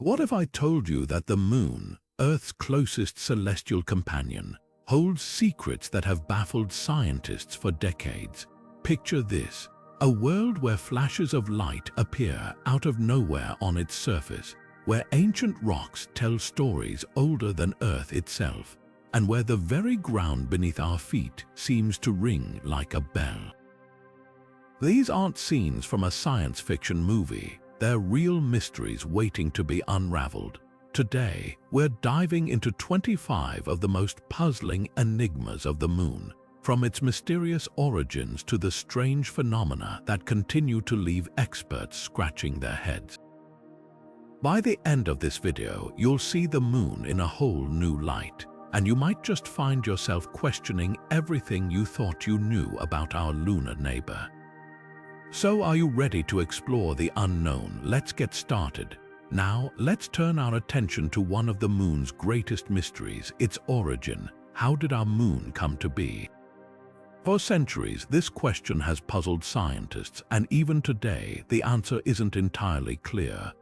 What if I told you that the moon, Earth's closest celestial companion, holds secrets that have baffled scientists for decades? Picture this: a world where flashes of light appear out of nowhere on its surface, where ancient rocks tell stories older than Earth itself, and where the very ground beneath our feet seems to ring like a bell. These aren't scenes from a science fiction movie. They're real mysteries waiting to be unraveled. Today, we're diving into 25 of the most puzzling enigmas of the moon, from its mysterious origins to the strange phenomena that continue to leave experts scratching their heads. By the end of this video, you'll see the moon in a whole new light, and you might just find yourself questioning everything you thought you knew about our lunar neighbor. So are you ready to explore the unknown? Let's get started. Now, let's turn our attention to one of the moon's greatest mysteries, its origin. How did our moon come to be? For centuries, this question has puzzled scientists, and even today, the answer isn't entirely clear.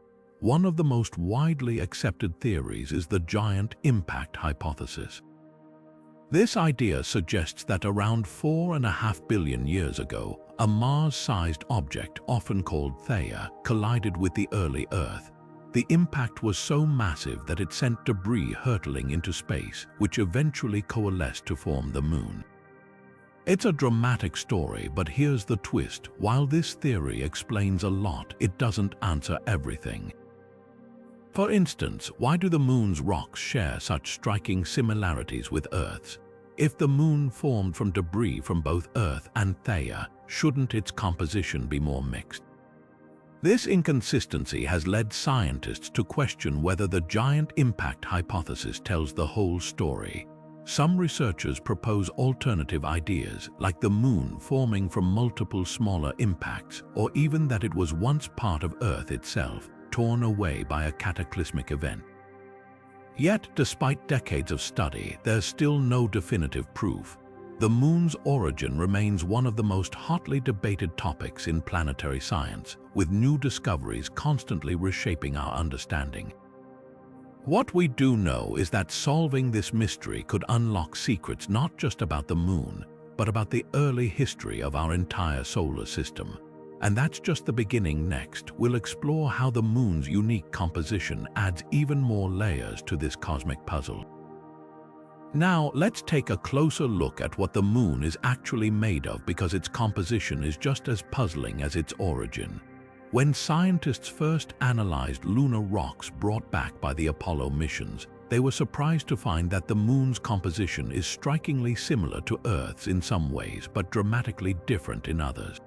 One of the most widely accepted theories is the giant impact hypothesis. This idea suggests that around 4.5 billion years ago, a Mars-sized object, often called Theia, collided with the early Earth. The impact was so massive that it sent debris hurtling into space, which eventually coalesced to form the moon. It's a dramatic story, but here's the twist. While this theory explains a lot, it doesn't answer everything. For instance, why do the moon's rocks share such striking similarities with Earth's? If the moon formed from debris from both Earth and Theia, shouldn't its composition be more mixed? This inconsistency has led scientists to question whether the giant impact hypothesis tells the whole story. Some researchers propose alternative ideas, like the moon forming from multiple smaller impacts, or even that it was once part of Earth itself, torn away by a cataclysmic event. Yet, despite decades of study, there's still no definitive proof. The moon's origin remains one of the most hotly debated topics in planetary science, with new discoveries constantly reshaping our understanding. What we do know is that solving this mystery could unlock secrets not just about the moon, but about the early history of our entire solar system. And that's just the beginning. Next, we'll explore how the moon's unique composition adds even more layers to this cosmic puzzle. Now, let's take a closer look at what the moon is actually made of, because its composition is just as puzzling as its origin. When scientists first analyzed lunar rocks brought back by the Apollo missions, they were surprised to find that the moon's composition is strikingly similar to Earth's in some ways, but dramatically different in others.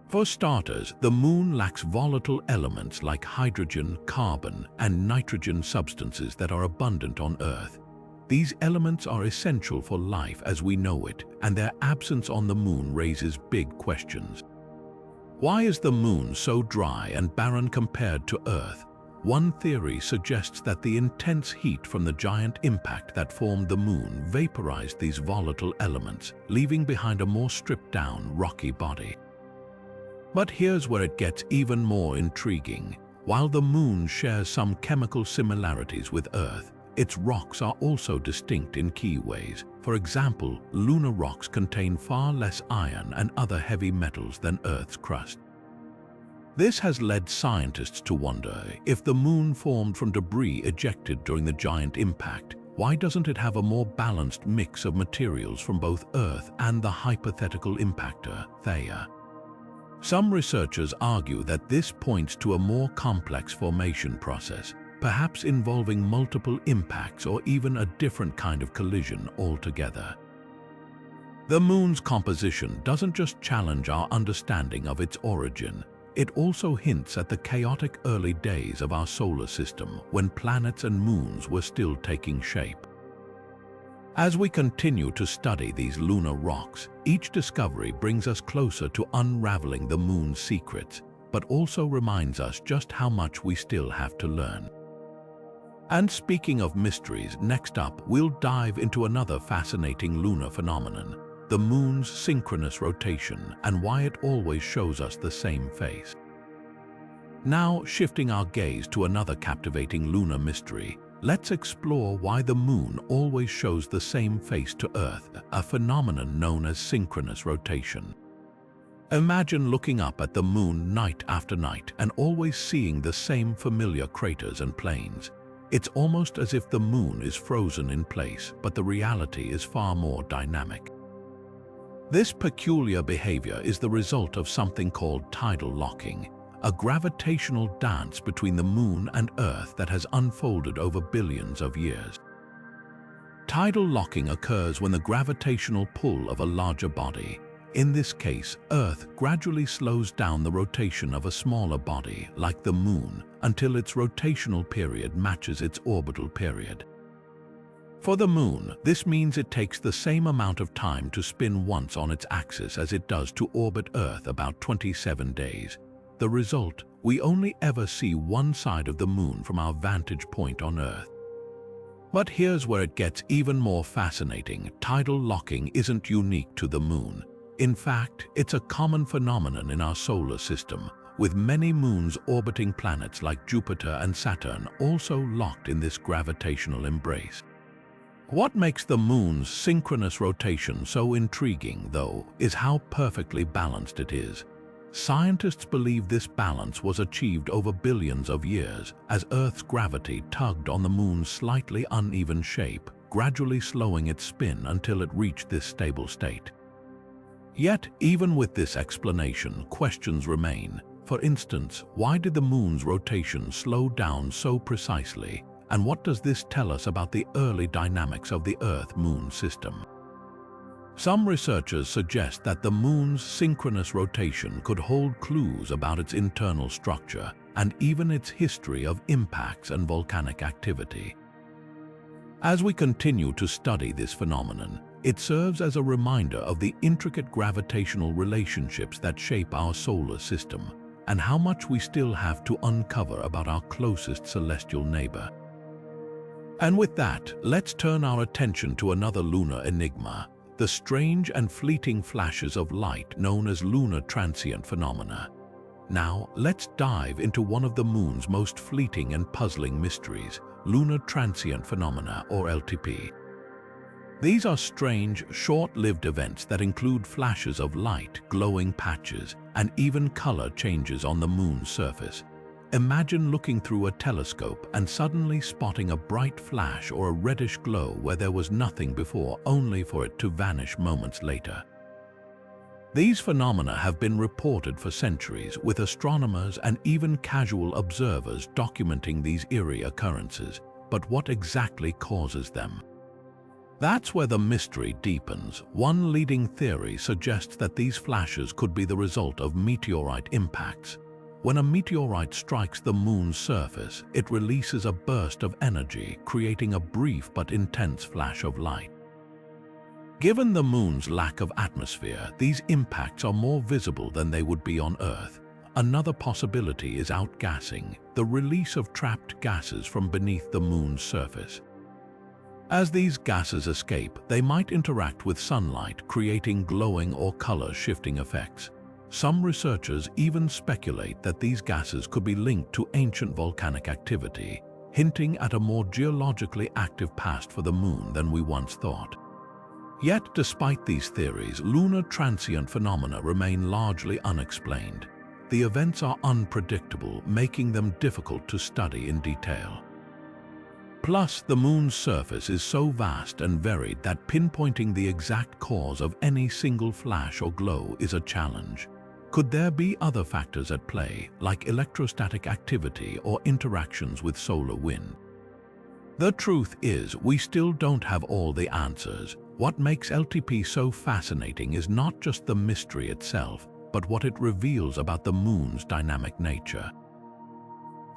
For starters, the moon lacks volatile elements like hydrogen, carbon, and nitrogen substances that are abundant on Earth. These elements are essential for life as we know it, and their absence on the moon raises big questions. Why is the moon so dry and barren compared to Earth? One theory suggests that the intense heat from the giant impact that formed the moon vaporized these volatile elements, leaving behind a more stripped-down, rocky body. But here's where it gets even more intriguing. While the moon shares some chemical similarities with Earth, its rocks are also distinct in key ways. For example, lunar rocks contain far less iron and other heavy metals than Earth's crust. This has led scientists to wonder, if the moon formed from debris ejected during the giant impact, why doesn't it have a more balanced mix of materials from both Earth and the hypothetical impactor, Theia? Some researchers argue that this points to a more complex formation process, perhaps involving multiple impacts or even a different kind of collision altogether. The moon's composition doesn't just challenge our understanding of its origin, it also hints at the chaotic early days of our solar system, when planets and moons were still taking shape. As we continue to study these lunar rocks, each discovery brings us closer to unraveling the moon's secrets, but also reminds us just how much we still have to learn. And speaking of mysteries, next up we'll dive into another fascinating lunar phenomenon, the moon's synchronous rotation and why it always shows us the same face. Now, shifting our gaze to another captivating lunar mystery, let's explore why the moon always shows the same face to Earth, a phenomenon known as synchronous rotation. Imagine looking up at the moon night after night and always seeing the same familiar craters and plains. It's almost as if the moon is frozen in place, but the reality is far more dynamic. This peculiar behavior is the result of something called tidal locking, a gravitational dance between the moon and Earth that has unfolded over billions of years. Tidal locking occurs when the gravitational pull of a larger body, in this case Earth, gradually slows down the rotation of a smaller body, like the moon, until its rotational period matches its orbital period. For the moon, this means it takes the same amount of time to spin once on its axis as it does to orbit Earth, about 27 days. The result, we only ever see one side of the moon from our vantage point on Earth. But here's where it gets even more fascinating. Tidal locking isn't unique to the moon. In fact, it's a common phenomenon in our solar system, with many moons orbiting planets like Jupiter and Saturn also locked in this gravitational embrace. What makes the moon's synchronous rotation so intriguing, though, is how perfectly balanced it is. Scientists believe this balance was achieved over billions of years as Earth's gravity tugged on the moon's slightly uneven shape, gradually slowing its spin until it reached this stable state. Yet, even with this explanation, questions remain. For instance, why did the moon's rotation slow down so precisely? And what does this tell us about the early dynamics of the Earth-Moon system? Some researchers suggest that the moon's synchronous rotation could hold clues about its internal structure and even its history of impacts and volcanic activity. As we continue to study this phenomenon, it serves as a reminder of the intricate gravitational relationships that shape our solar system and how much we still have to uncover about our closest celestial neighbor. And with that, let's turn our attention to another lunar enigma, the strange and fleeting flashes of light known as lunar transient phenomena. Now, let's dive into one of the moon's most fleeting and puzzling mysteries, lunar transient phenomena, or LTP. These are strange, short-lived events that include flashes of light, glowing patches, and even color changes on the moon's surface. Imagine looking through a telescope and suddenly spotting a bright flash or a reddish glow where there was nothing before, only for it to vanish moments later. These phenomena have been reported for centuries, with astronomers and even casual observers documenting these eerie occurrences. But what exactly causes them? That's where the mystery deepens. One leading theory suggests that these flashes could be the result of meteorite impacts. When a meteorite strikes the moon's surface, it releases a burst of energy, creating a brief but intense flash of light. Given the moon's lack of atmosphere, these impacts are more visible than they would be on Earth. Another possibility is outgassing, the release of trapped gases from beneath the moon's surface. As these gases escape, they might interact with sunlight, creating glowing or color-shifting effects. Some researchers even speculate that these gases could be linked to ancient volcanic activity, hinting at a more geologically active past for the moon than we once thought. Yet, despite these theories, lunar transient phenomena remain largely unexplained. The events are unpredictable, making them difficult to study in detail. Plus, the moon's surface is so vast and varied that pinpointing the exact cause of any single flash or glow is a challenge. Could there be other factors at play, like electrostatic activity or interactions with solar wind? The truth is, we still don't have all the answers. What makes LTP so fascinating is not just the mystery itself, but what it reveals about the moon's dynamic nature.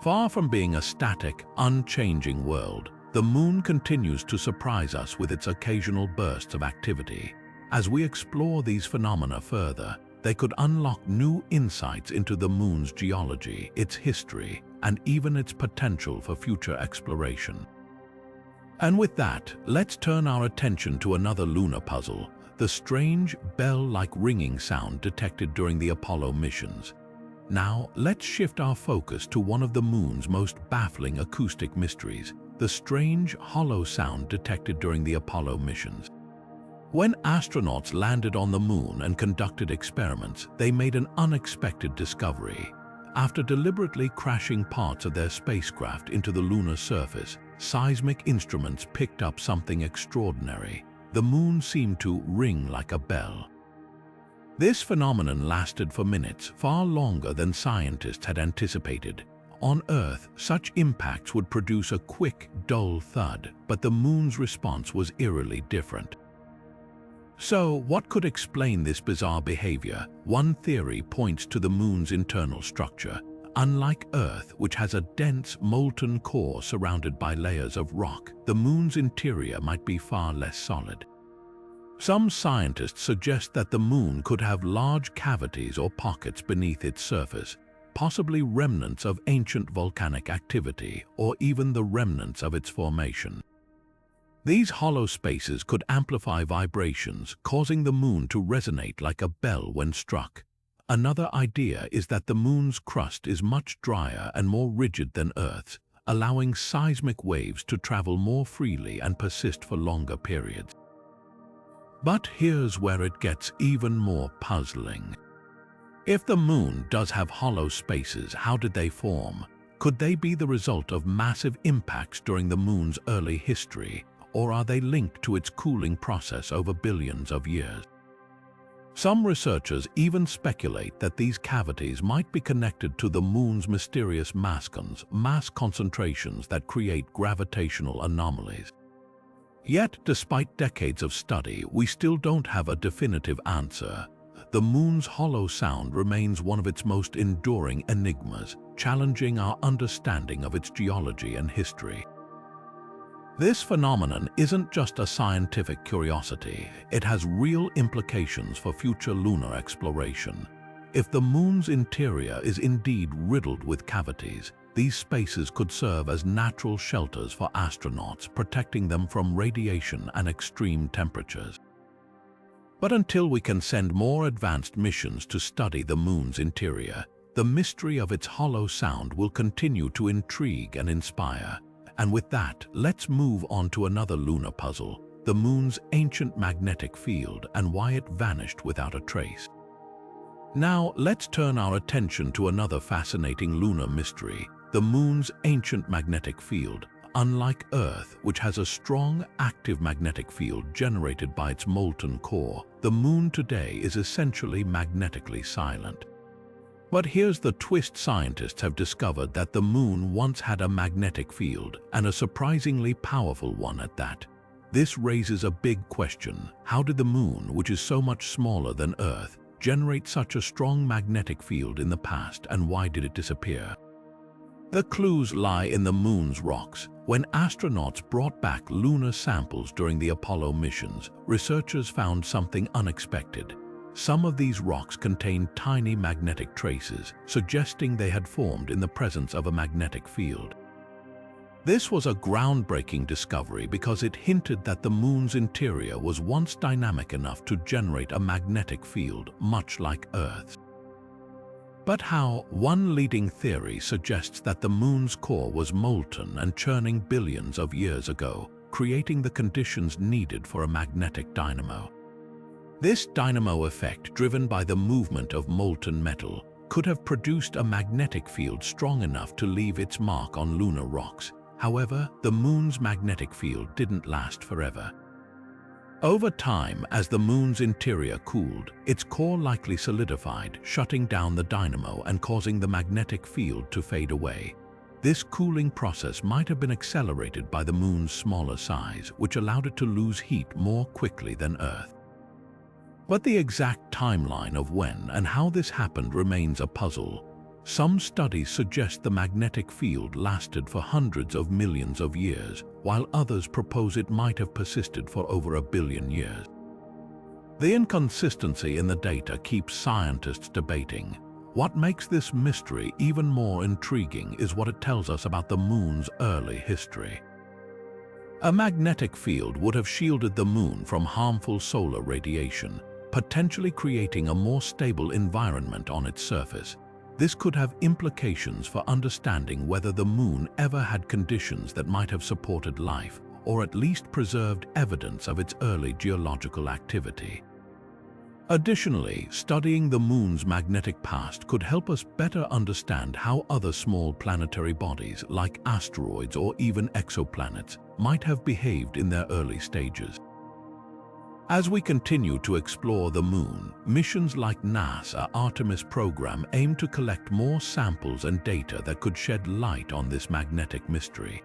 Far from being a static, unchanging world, the moon continues to surprise us with its occasional bursts of activity. As we explore these phenomena further, they could unlock new insights into the moon's geology, its history, and even its potential for future exploration. And with that, let's turn our attention to another lunar puzzle, the strange bell-like ringing sound detected during the Apollo missions. Now, let's shift our focus to one of the moon's most baffling acoustic mysteries, the strange, hollow sound detected during the Apollo missions. When astronauts landed on the moon and conducted experiments, they made an unexpected discovery. After deliberately crashing parts of their spacecraft into the lunar surface, seismic instruments picked up something extraordinary. The moon seemed to ring like a bell. This phenomenon lasted for minutes, far longer than scientists had anticipated. On Earth, such impacts would produce a quick, dull thud, but the moon's response was eerily different. So, what could explain this bizarre behavior? One theory points to the moon's internal structure. Unlike Earth, which has a dense, molten core surrounded by layers of rock, the moon's interior might be far less solid. Some scientists suggest that the moon could have large cavities or pockets beneath its surface, possibly remnants of ancient volcanic activity or even the remnants of its formation. These hollow spaces could amplify vibrations, causing the moon to resonate like a bell when struck. Another idea is that the moon's crust is much drier and more rigid than Earth's, allowing seismic waves to travel more freely and persist for longer periods. But here's where it gets even more puzzling. If the moon does have hollow spaces, how did they form? Could they be the result of massive impacts during the moon's early history, or are they linked to its cooling process over billions of years? Some researchers even speculate that these cavities might be connected to the moon's mysterious mass concentrations that create gravitational anomalies. Yet, despite decades of study, we still don't have a definitive answer. The moon's hollow sound remains one of its most enduring enigmas, challenging our understanding of its geology and history. This phenomenon isn't just a scientific curiosity, it has real implications for future lunar exploration. If the moon's interior is indeed riddled with cavities, these spaces could serve as natural shelters for astronauts, protecting them from radiation and extreme temperatures. But until we can send more advanced missions to study the moon's interior, the mystery of its hollow sound will continue to intrigue and inspire. And with that, let's move on to another lunar puzzle, the moon's ancient magnetic field and why it vanished without a trace. Now, let's turn our attention to another fascinating lunar mystery, the moon's ancient magnetic field. Unlike Earth, which has a strong, active magnetic field generated by its molten core, the moon today is essentially magnetically silent. But here's the twist: scientists have discovered that the moon once had a magnetic field, and a surprisingly powerful one at that. This raises a big question. How did the moon, which is so much smaller than Earth, generate such a strong magnetic field in the past, and why did it disappear? The clues lie in the moon's rocks. When astronauts brought back lunar samples during the Apollo missions, researchers found something unexpected. Some of these rocks contained tiny magnetic traces, suggesting they had formed in the presence of a magnetic field. This was a groundbreaking discovery because it hinted that the moon's interior was once dynamic enough to generate a magnetic field, much like Earth's. But how? One leading theory suggests that the moon's core was molten and churning billions of years ago, creating the conditions needed for a magnetic dynamo. This dynamo effect, driven by the movement of molten metal, could have produced a magnetic field strong enough to leave its mark on lunar rocks. However, the moon's magnetic field didn't last forever. Over time, as the moon's interior cooled, its core likely solidified, shutting down the dynamo and causing the magnetic field to fade away. This cooling process might have been accelerated by the moon's smaller size, which allowed it to lose heat more quickly than Earth. But the exact timeline of when and how this happened remains a puzzle. Some studies suggest the magnetic field lasted for hundreds of millions of years, while others propose it might have persisted for over 1 billion years. The inconsistency in the data keeps scientists debating. What makes this mystery even more intriguing is what it tells us about the moon's early history. A magnetic field would have shielded the moon from harmful solar radiation, potentially creating a more stable environment on its surface. This could have implications for understanding whether the moon ever had conditions that might have supported life, or at least preserved evidence of its early geological activity. Additionally, studying the moon's magnetic past could help us better understand how other small planetary bodies, like asteroids or even exoplanets, might have behaved in their early stages. As we continue to explore the moon, missions like NASA's Artemis program aim to collect more samples and data that could shed light on this magnetic mystery.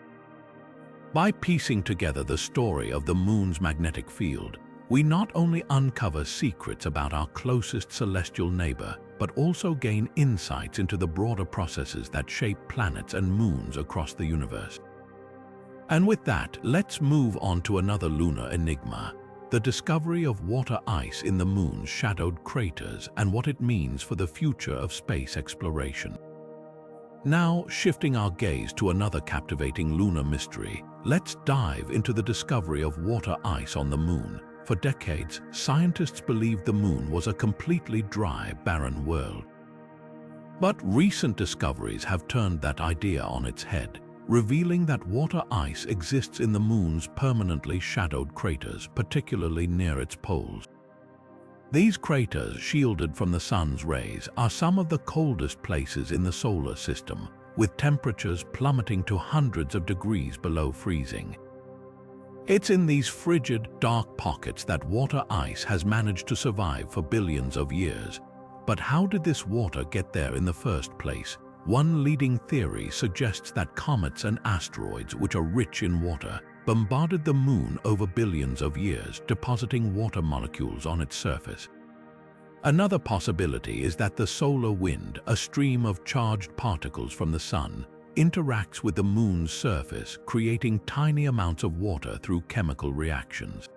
By piecing together the story of the moon's magnetic field, we not only uncover secrets about our closest celestial neighbor, but also gain insights into the broader processes that shape planets and moons across the universe. And with that, let's move on to another lunar enigma: the discovery of water ice in the moon's shadowed craters and what it means for the future of space exploration. Now, shifting our gaze to another captivating lunar mystery, let's dive into the discovery of water ice on the moon. For decades, scientists believed the moon was a completely dry, barren world. But recent discoveries have turned that idea on its head, revealing that water ice exists in the moon's permanently shadowed craters, particularly near its poles. These craters, shielded from the sun's rays, are some of the coldest places in the solar system, with temperatures plummeting to hundreds of degrees below freezing. It's in these frigid, dark pockets that water ice has managed to survive for billions of years. But how did this water get there in the first place? One leading theory suggests that comets and asteroids, which are rich in water, bombarded the moon over billions of years, depositing water molecules on its surface. Another possibility is that the solar wind, a stream of charged particles from the sun, interacts with the moon's surface, creating tiny amounts of water through chemical reactions.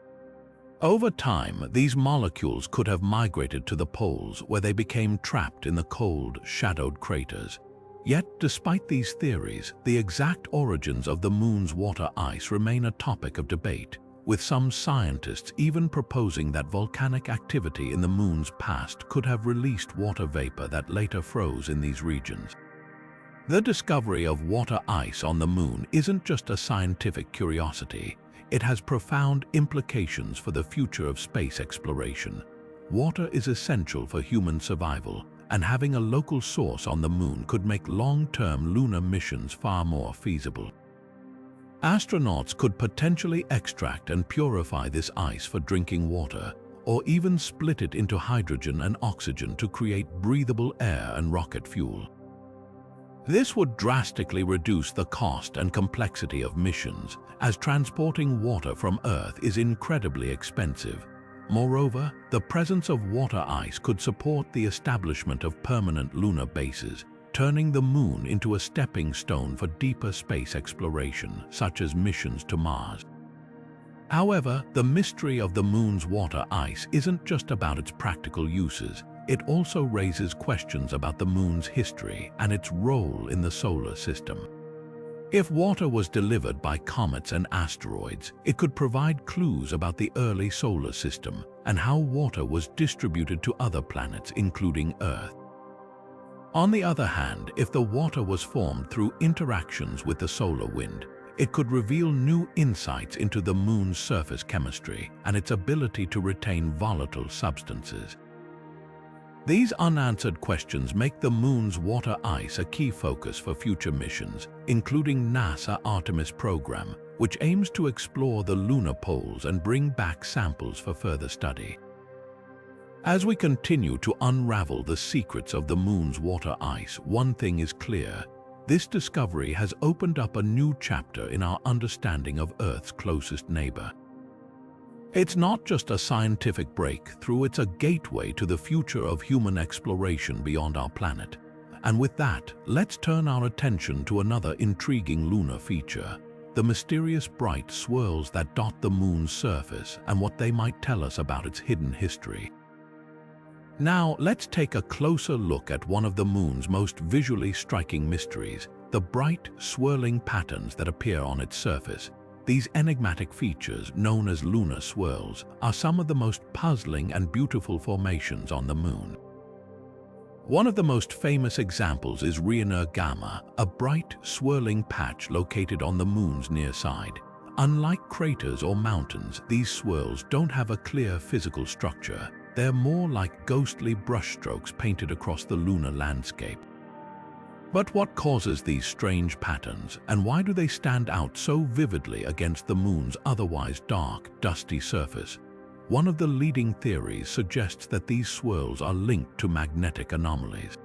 Over time, these molecules could have migrated to the poles, where they became trapped in the cold, shadowed craters. Yet, despite these theories, the exact origins of the moon's water ice remain a topic of debate, with some scientists even proposing that volcanic activity in the moon's past could have released water vapor that later froze in these regions. The discovery of water ice on the moon isn't just a scientific curiosity. It has profound implications for the future of space exploration. Water is essential for human survival, and having a local source on the moon could make long-term lunar missions far more feasible. Astronauts could potentially extract and purify this ice for drinking water, or even split it into hydrogen and oxygen to create breathable air and rocket fuel. This would drastically reduce the cost and complexity of missions, as transporting water from Earth is incredibly expensive. Moreover, the presence of water ice could support the establishment of permanent lunar bases, turning the moon into a stepping stone for deeper space exploration, such as missions to Mars. However, the mystery of the moon's water ice isn't just about its practical uses. It also raises questions about the moon's history and its role in the solar system. If water was delivered by comets and asteroids, it could provide clues about the early solar system and how water was distributed to other planets, including Earth. On the other hand, if the water was formed through interactions with the solar wind, it could reveal new insights into the moon's surface chemistry and its ability to retain volatile substances. These unanswered questions make the moon's water ice a key focus for future missions, including NASA's Artemis program, which aims to explore the lunar poles and bring back samples for further study. As we continue to unravel the secrets of the moon's water ice, one thing is clear: this discovery has opened up a new chapter in our understanding of Earth's closest neighbor. It's not just a scientific breakthrough, it's a gateway to the future of human exploration beyond our planet. And with that, let's turn our attention to another intriguing lunar feature: the mysterious bright swirls that dot the moon's surface and what they might tell us about its hidden history. Now, let's take a closer look at one of the moon's most visually striking mysteries: the bright, swirling patterns that appear on its surface. These enigmatic features, known as lunar swirls, are some of the most puzzling and beautiful formations on the moon. One of the most famous examples is Reiner Gamma, a bright, swirling patch located on the Moon's near side. Unlike craters or mountains, these swirls don't have a clear physical structure. They're more like ghostly brushstrokes painted across the lunar landscape. But what causes these strange patterns, and why do they stand out so vividly against the Moon's otherwise dark, dusty surface? One of the leading theories suggests that these swirls are linked to magnetic anomalies.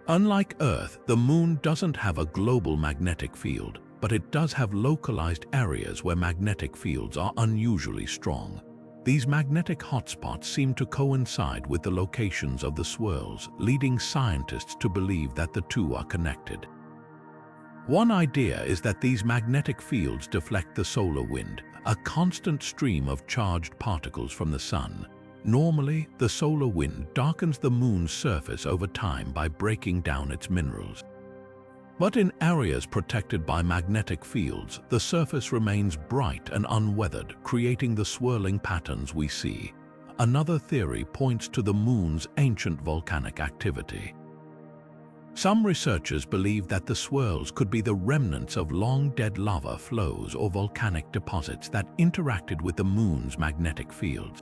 Unlike Earth, the Moon doesn't have a global magnetic field, but it does have localized areas where magnetic fields are unusually strong. These magnetic hotspots seem to coincide with the locations of the swirls, leading scientists to believe that the two are connected. One idea is that these magnetic fields deflect the solar wind, a constant stream of charged particles from the Sun. Normally, the solar wind darkens the Moon's surface over time by breaking down its minerals. But in areas protected by magnetic fields, the surface remains bright and unweathered, creating the swirling patterns we see. Another theory points to the Moon's ancient volcanic activity. Some researchers believe that the swirls could be the remnants of long-dead lava flows or volcanic deposits that interacted with the Moon's magnetic fields.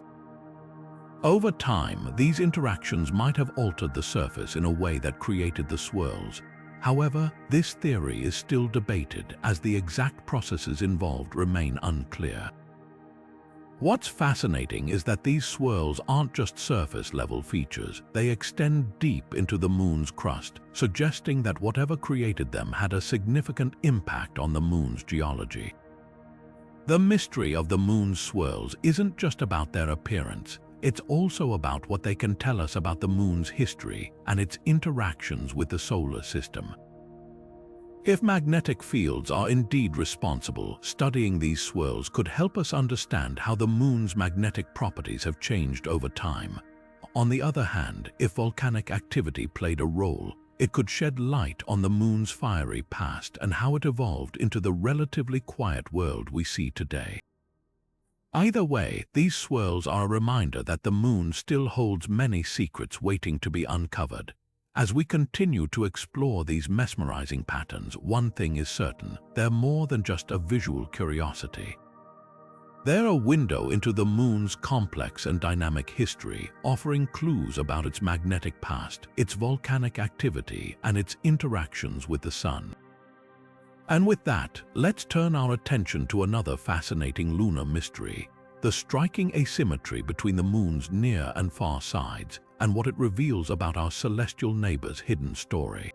Over time, these interactions might have altered the surface in a way that created the swirls. However, this theory is still debated as the exact processes involved remain unclear. What's fascinating is that these swirls aren't just surface-level features. They extend deep into the Moon's crust, suggesting that whatever created them had a significant impact on the Moon's geology. The mystery of the Moon's swirls isn't just about their appearance. It's also about what they can tell us about the Moon's history and its interactions with the solar system. If magnetic fields are indeed responsible, studying these swirls could help us understand how the Moon's magnetic properties have changed over time. On the other hand, if volcanic activity played a role, it could shed light on the Moon's fiery past and how it evolved into the relatively quiet world we see today. Either way, these swirls are a reminder that the Moon still holds many secrets waiting to be uncovered. As we continue to explore these mesmerizing patterns, one thing is certain: they're more than just a visual curiosity. They're a window into the Moon's complex and dynamic history, offering clues about its magnetic past, its volcanic activity, and its interactions with the Sun. And with that, let's turn our attention to another fascinating lunar mystery: the striking asymmetry between the Moon's near and far sides, and what it reveals about our celestial neighbor's hidden story.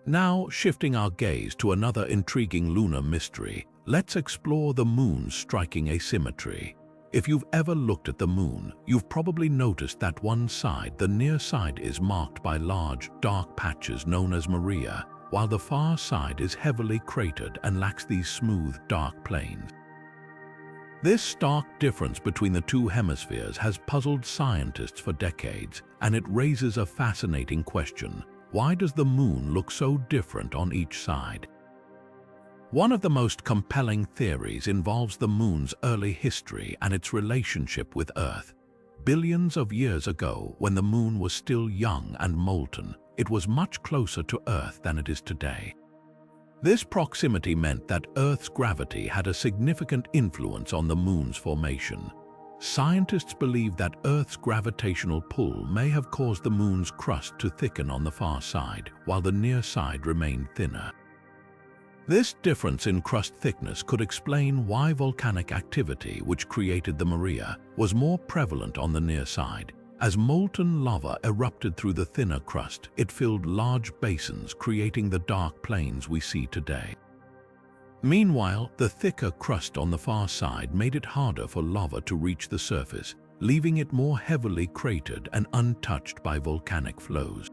Now, shifting our gaze to another intriguing lunar mystery, let's explore the Moon's striking asymmetry. If you've ever looked at the Moon, you've probably noticed that one side, the near side, is marked by large, dark patches known as Maria, while the far side is heavily cratered and lacks these smooth, dark plains. This stark difference between the two hemispheres has puzzled scientists for decades, and it raises a fascinating question: why does the Moon look so different on each side? One of the most compelling theories involves the Moon's early history and its relationship with Earth. Billions of years ago, when the Moon was still young and molten, it was much closer to Earth than it is today. This proximity meant that Earth's gravity had a significant influence on the Moon's formation. Scientists believe that Earth's gravitational pull may have caused the Moon's crust to thicken on the far side, while the near side remained thinner. This difference in crust thickness could explain why volcanic activity, which created the Maria, was more prevalent on the near side. As molten lava erupted through the thinner crust, it filled large basins, creating the dark plains we see today. Meanwhile, the thicker crust on the far side made it harder for lava to reach the surface, leaving it more heavily cratered and untouched by volcanic flows.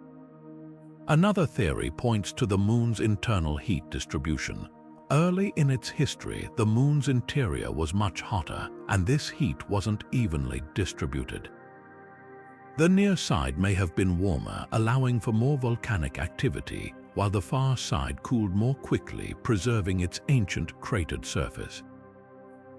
Another theory points to the Moon's internal heat distribution. Early in its history, the Moon's interior was much hotter, and this heat wasn't evenly distributed. The near side may have been warmer, allowing for more volcanic activity, while the far side cooled more quickly, preserving its ancient cratered surface.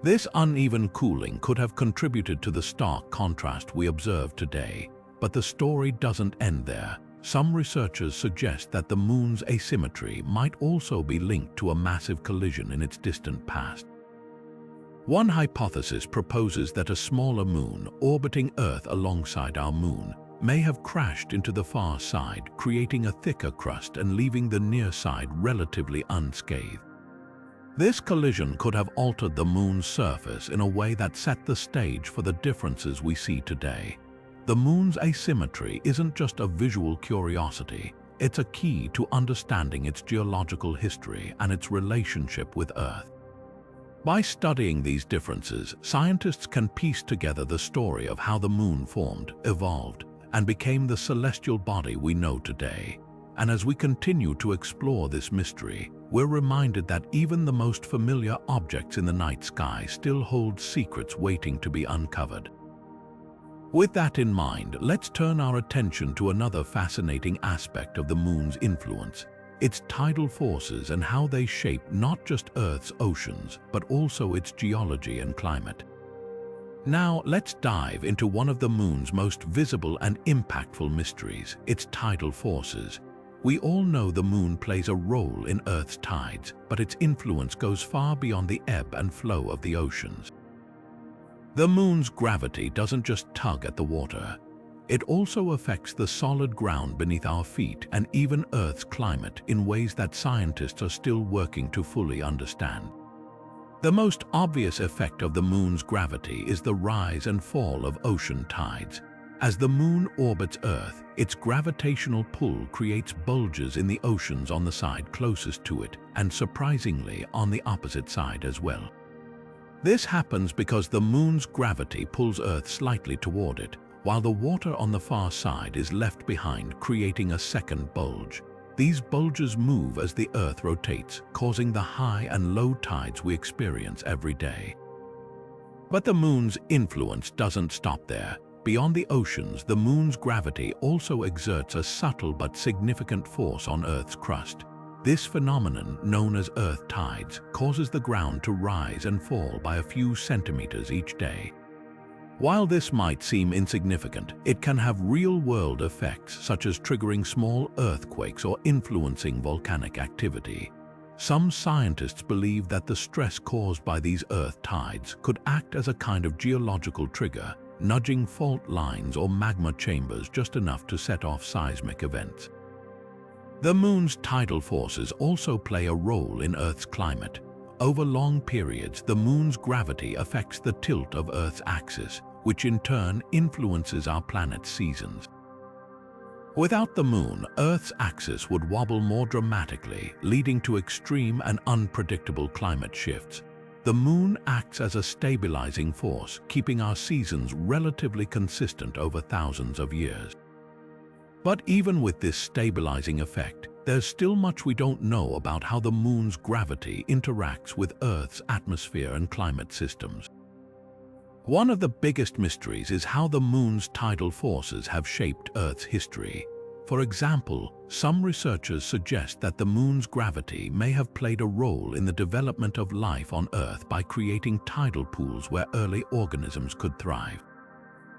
This uneven cooling could have contributed to the stark contrast we observe today, But the story doesn't end there. Some researchers suggest that the moon's asymmetry might also be linked to a massive collision in its distant past. One hypothesis proposes that a smaller moon orbiting Earth alongside our moon may have crashed into the far side, creating a thicker crust and leaving the near side relatively unscathed. This collision could have altered the moon's surface in a way that set the stage for the differences we see today. The moon's asymmetry isn't just a visual curiosity, it's a key to understanding its geological history and its relationship with Earth. By studying these differences, scientists can piece together the story of how the moon formed, evolved, and became the celestial body we know today. And as we continue to explore this mystery, we're reminded that even the most familiar objects in the night sky still hold secrets waiting to be uncovered. With that in mind, let's turn our attention to another fascinating aspect of the moon's influence, its tidal forces and how they shape not just Earth's oceans, but also its geology and climate. Now, let's dive into one of the moon's most visible and impactful mysteries, its tidal forces. We all know the moon plays a role in Earth's tides, but its influence goes far beyond the ebb and flow of the oceans. The moon's gravity doesn't just tug at the water. It also affects the solid ground beneath our feet and even Earth's climate in ways that scientists are still working to fully understand. The most obvious effect of the moon's gravity is the rise and fall of ocean tides. As the moon orbits Earth, its gravitational pull creates bulges in the oceans on the side closest to it, and surprisingly on the opposite side as well. This happens because the moon's gravity pulls Earth slightly toward it, while the water on the far side is left behind, creating a second bulge. These bulges move as the Earth rotates, causing the high and low tides we experience every day. But the moon's influence doesn't stop there. Beyond the oceans, the moon's gravity also exerts a subtle but significant force on Earth's crust. This phenomenon, known as Earth tides, causes the ground to rise and fall by a few centimeters each day. While this might seem insignificant, it can have real-world effects such as triggering small earthquakes or influencing volcanic activity. Some scientists believe that the stress caused by these Earth tides could act as a kind of geological trigger, nudging fault lines or magma chambers just enough to set off seismic events. The moon's tidal forces also play a role in Earth's climate. Over long periods, the moon's gravity affects the tilt of Earth's axis, which in turn influences our planet's seasons. Without the moon, Earth's axis would wobble more dramatically, leading to extreme and unpredictable climate shifts. The moon acts as a stabilizing force, keeping our seasons relatively consistent over thousands of years. But even with this stabilizing effect, there's still much we don't know about how the moon's gravity interacts with Earth's atmosphere and climate systems. One of the biggest mysteries is how the moon's tidal forces have shaped Earth's history. For example, some researchers suggest that the moon's gravity may have played a role in the development of life on Earth by creating tidal pools where early organisms could thrive.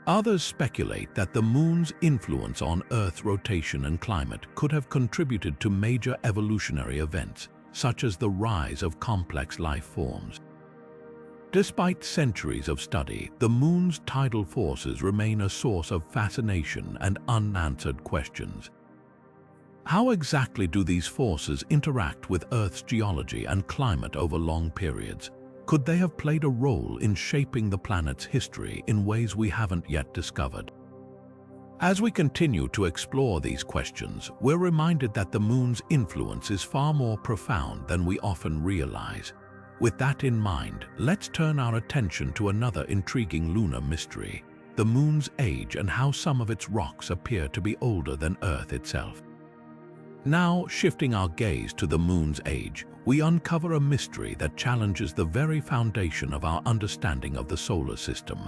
Others speculate that the moon's influence on Earth's rotation and climate could have contributed to major evolutionary events, such as the rise of complex life forms. Despite centuries of study, the moon's tidal forces remain a source of fascination and unanswered questions. How exactly do these forces interact with Earth's geology and climate over long periods? Could they have played a role in shaping the planet's history in ways we haven't yet discovered? As we continue to explore these questions, we're reminded that the moon's influence is far more profound than we often realize. With that in mind, let's turn our attention to another intriguing lunar mystery, the moon's age and how some of its rocks appear to be older than Earth itself. Now, shifting our gaze to the moon's age, we uncover a mystery that challenges the very foundation of our understanding of the solar system.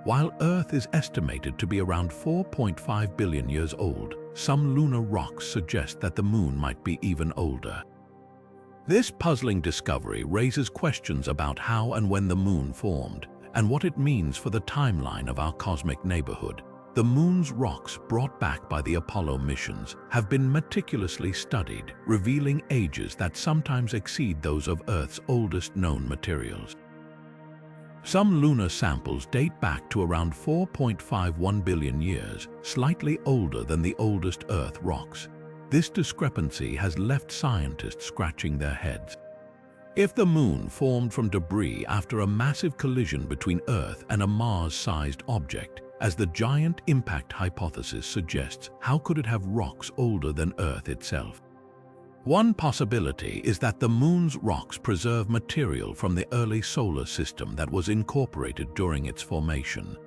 While Earth is estimated to be around 4.5 billion years old, some lunar rocks suggest that the moon might be even older. This puzzling discovery raises questions about how and when the moon formed, and what it means for the timeline of our cosmic neighborhood. The the Moon's rocks brought back by the Apollo missions have been meticulously studied, revealing ages that sometimes exceed those of Earth's oldest known materials. Some lunar samples date back to around 4.51 billion years, slightly older than the oldest Earth rocks. This discrepancy has left scientists scratching their heads. If the Moon formed from debris after a massive collision between Earth and a Mars-sized object, as the giant impact hypothesis suggests, how could it have rocks older than Earth itself? One possibility is that the Moon's rocks preserve material from the early solar system that was incorporated during its formation.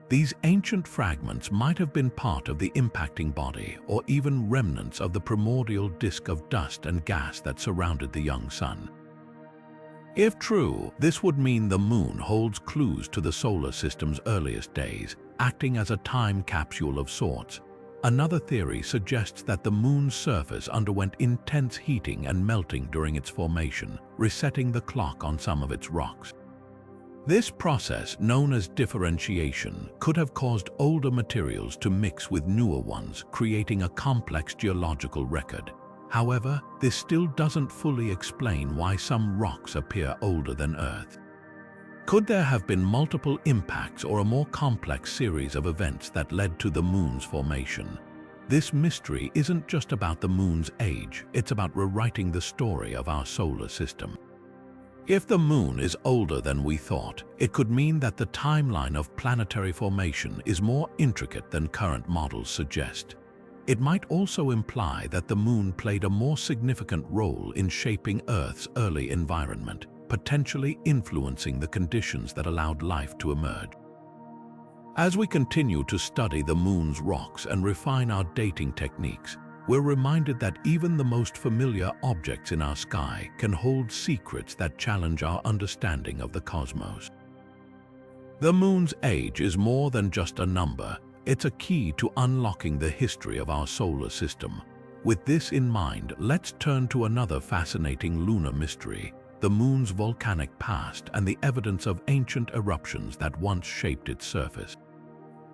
These ancient fragments might have been part of the impacting body or even remnants of the primordial disk of dust and gas that surrounded the young Sun. If true, this would mean the Moon holds clues to the solar system's earliest days, acting as a time capsule of sorts. Another theory suggests that the Moon's surface underwent intense heating and melting during its formation, resetting the clock on some of its rocks. This process, known as differentiation, could have caused older materials to mix with newer ones, creating a complex geological record. However, this still doesn't fully explain why some rocks appear older than Earth. Could there have been multiple impacts or a more complex series of events that led to the Moon's formation? This mystery isn't just about the Moon's age, it's about rewriting the story of our solar system. If the Moon is older than we thought, it could mean that the timeline of planetary formation is more intricate than current models suggest. It might also imply that the Moon played a more significant role in shaping Earth's early environment, potentially influencing the conditions that allowed life to emerge. As we continue to study the Moon's rocks and refine our dating techniques, we're reminded that even the most familiar objects in our sky can hold secrets that challenge our understanding of the cosmos. The Moon's age is more than just a number. It's a key to unlocking the history of our solar system. With this in mind, let's turn to another fascinating lunar mystery, the Moon's volcanic past and the evidence of ancient eruptions that once shaped its surface.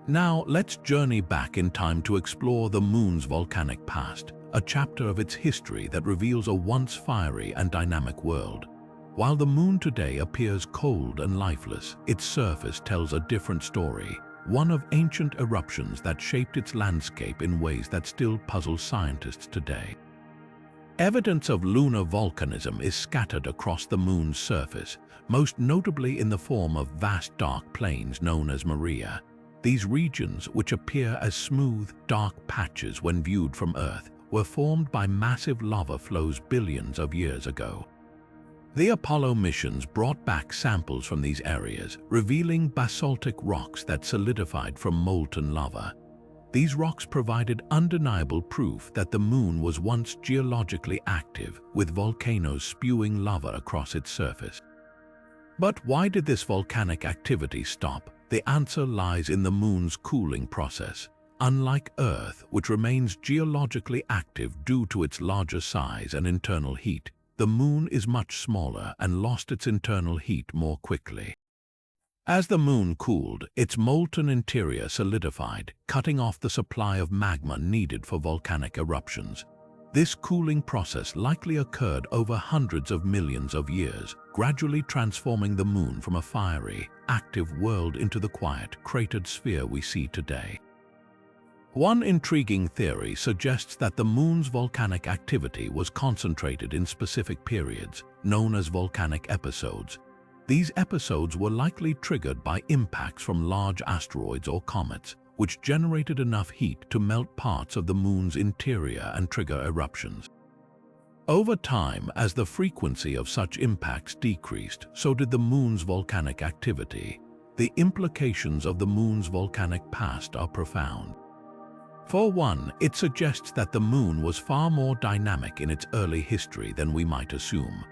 Now, let's journey back in time to explore the Moon's volcanic past, a chapter of its history that reveals a once fiery and dynamic world. While the Moon today appears cold and lifeless, its surface tells a different story, one of ancient eruptions that shaped its landscape in ways that still puzzle scientists today. Evidence of lunar volcanism is scattered across the Moon's surface, most notably in the form of vast dark plains known as maria. These regions, which appear as smooth, dark patches when viewed from Earth, were formed by massive lava flows billions of years ago. The Apollo missions brought back samples from these areas, revealing basaltic rocks that solidified from molten lava. These rocks provided undeniable proof that the Moon was once geologically active, with volcanoes spewing lava across its surface. But why did this volcanic activity stop? The answer lies in the Moon's cooling process. Unlike Earth, which remains geologically active due to its larger size and internal heat, the Moon is much smaller and lost its internal heat more quickly. As the Moon cooled, its molten interior solidified, cutting off the supply of magma needed for volcanic eruptions. This cooling process likely occurred over hundreds of millions of years, gradually transforming the Moon from a fiery, active world into the quiet, cratered sphere we see today. One intriguing theory suggests that the Moon's volcanic activity was concentrated in specific periods, known as volcanic episodes. These episodes were likely triggered by impacts from large asteroids or comets, which generated enough heat to melt parts of the Moon's interior and trigger eruptions. Over time, as the frequency of such impacts decreased, so did the Moon's volcanic activity. The implications of the Moon's volcanic past are profound. For one, it suggests that the Moon was far more dynamic in its early history than we might assume.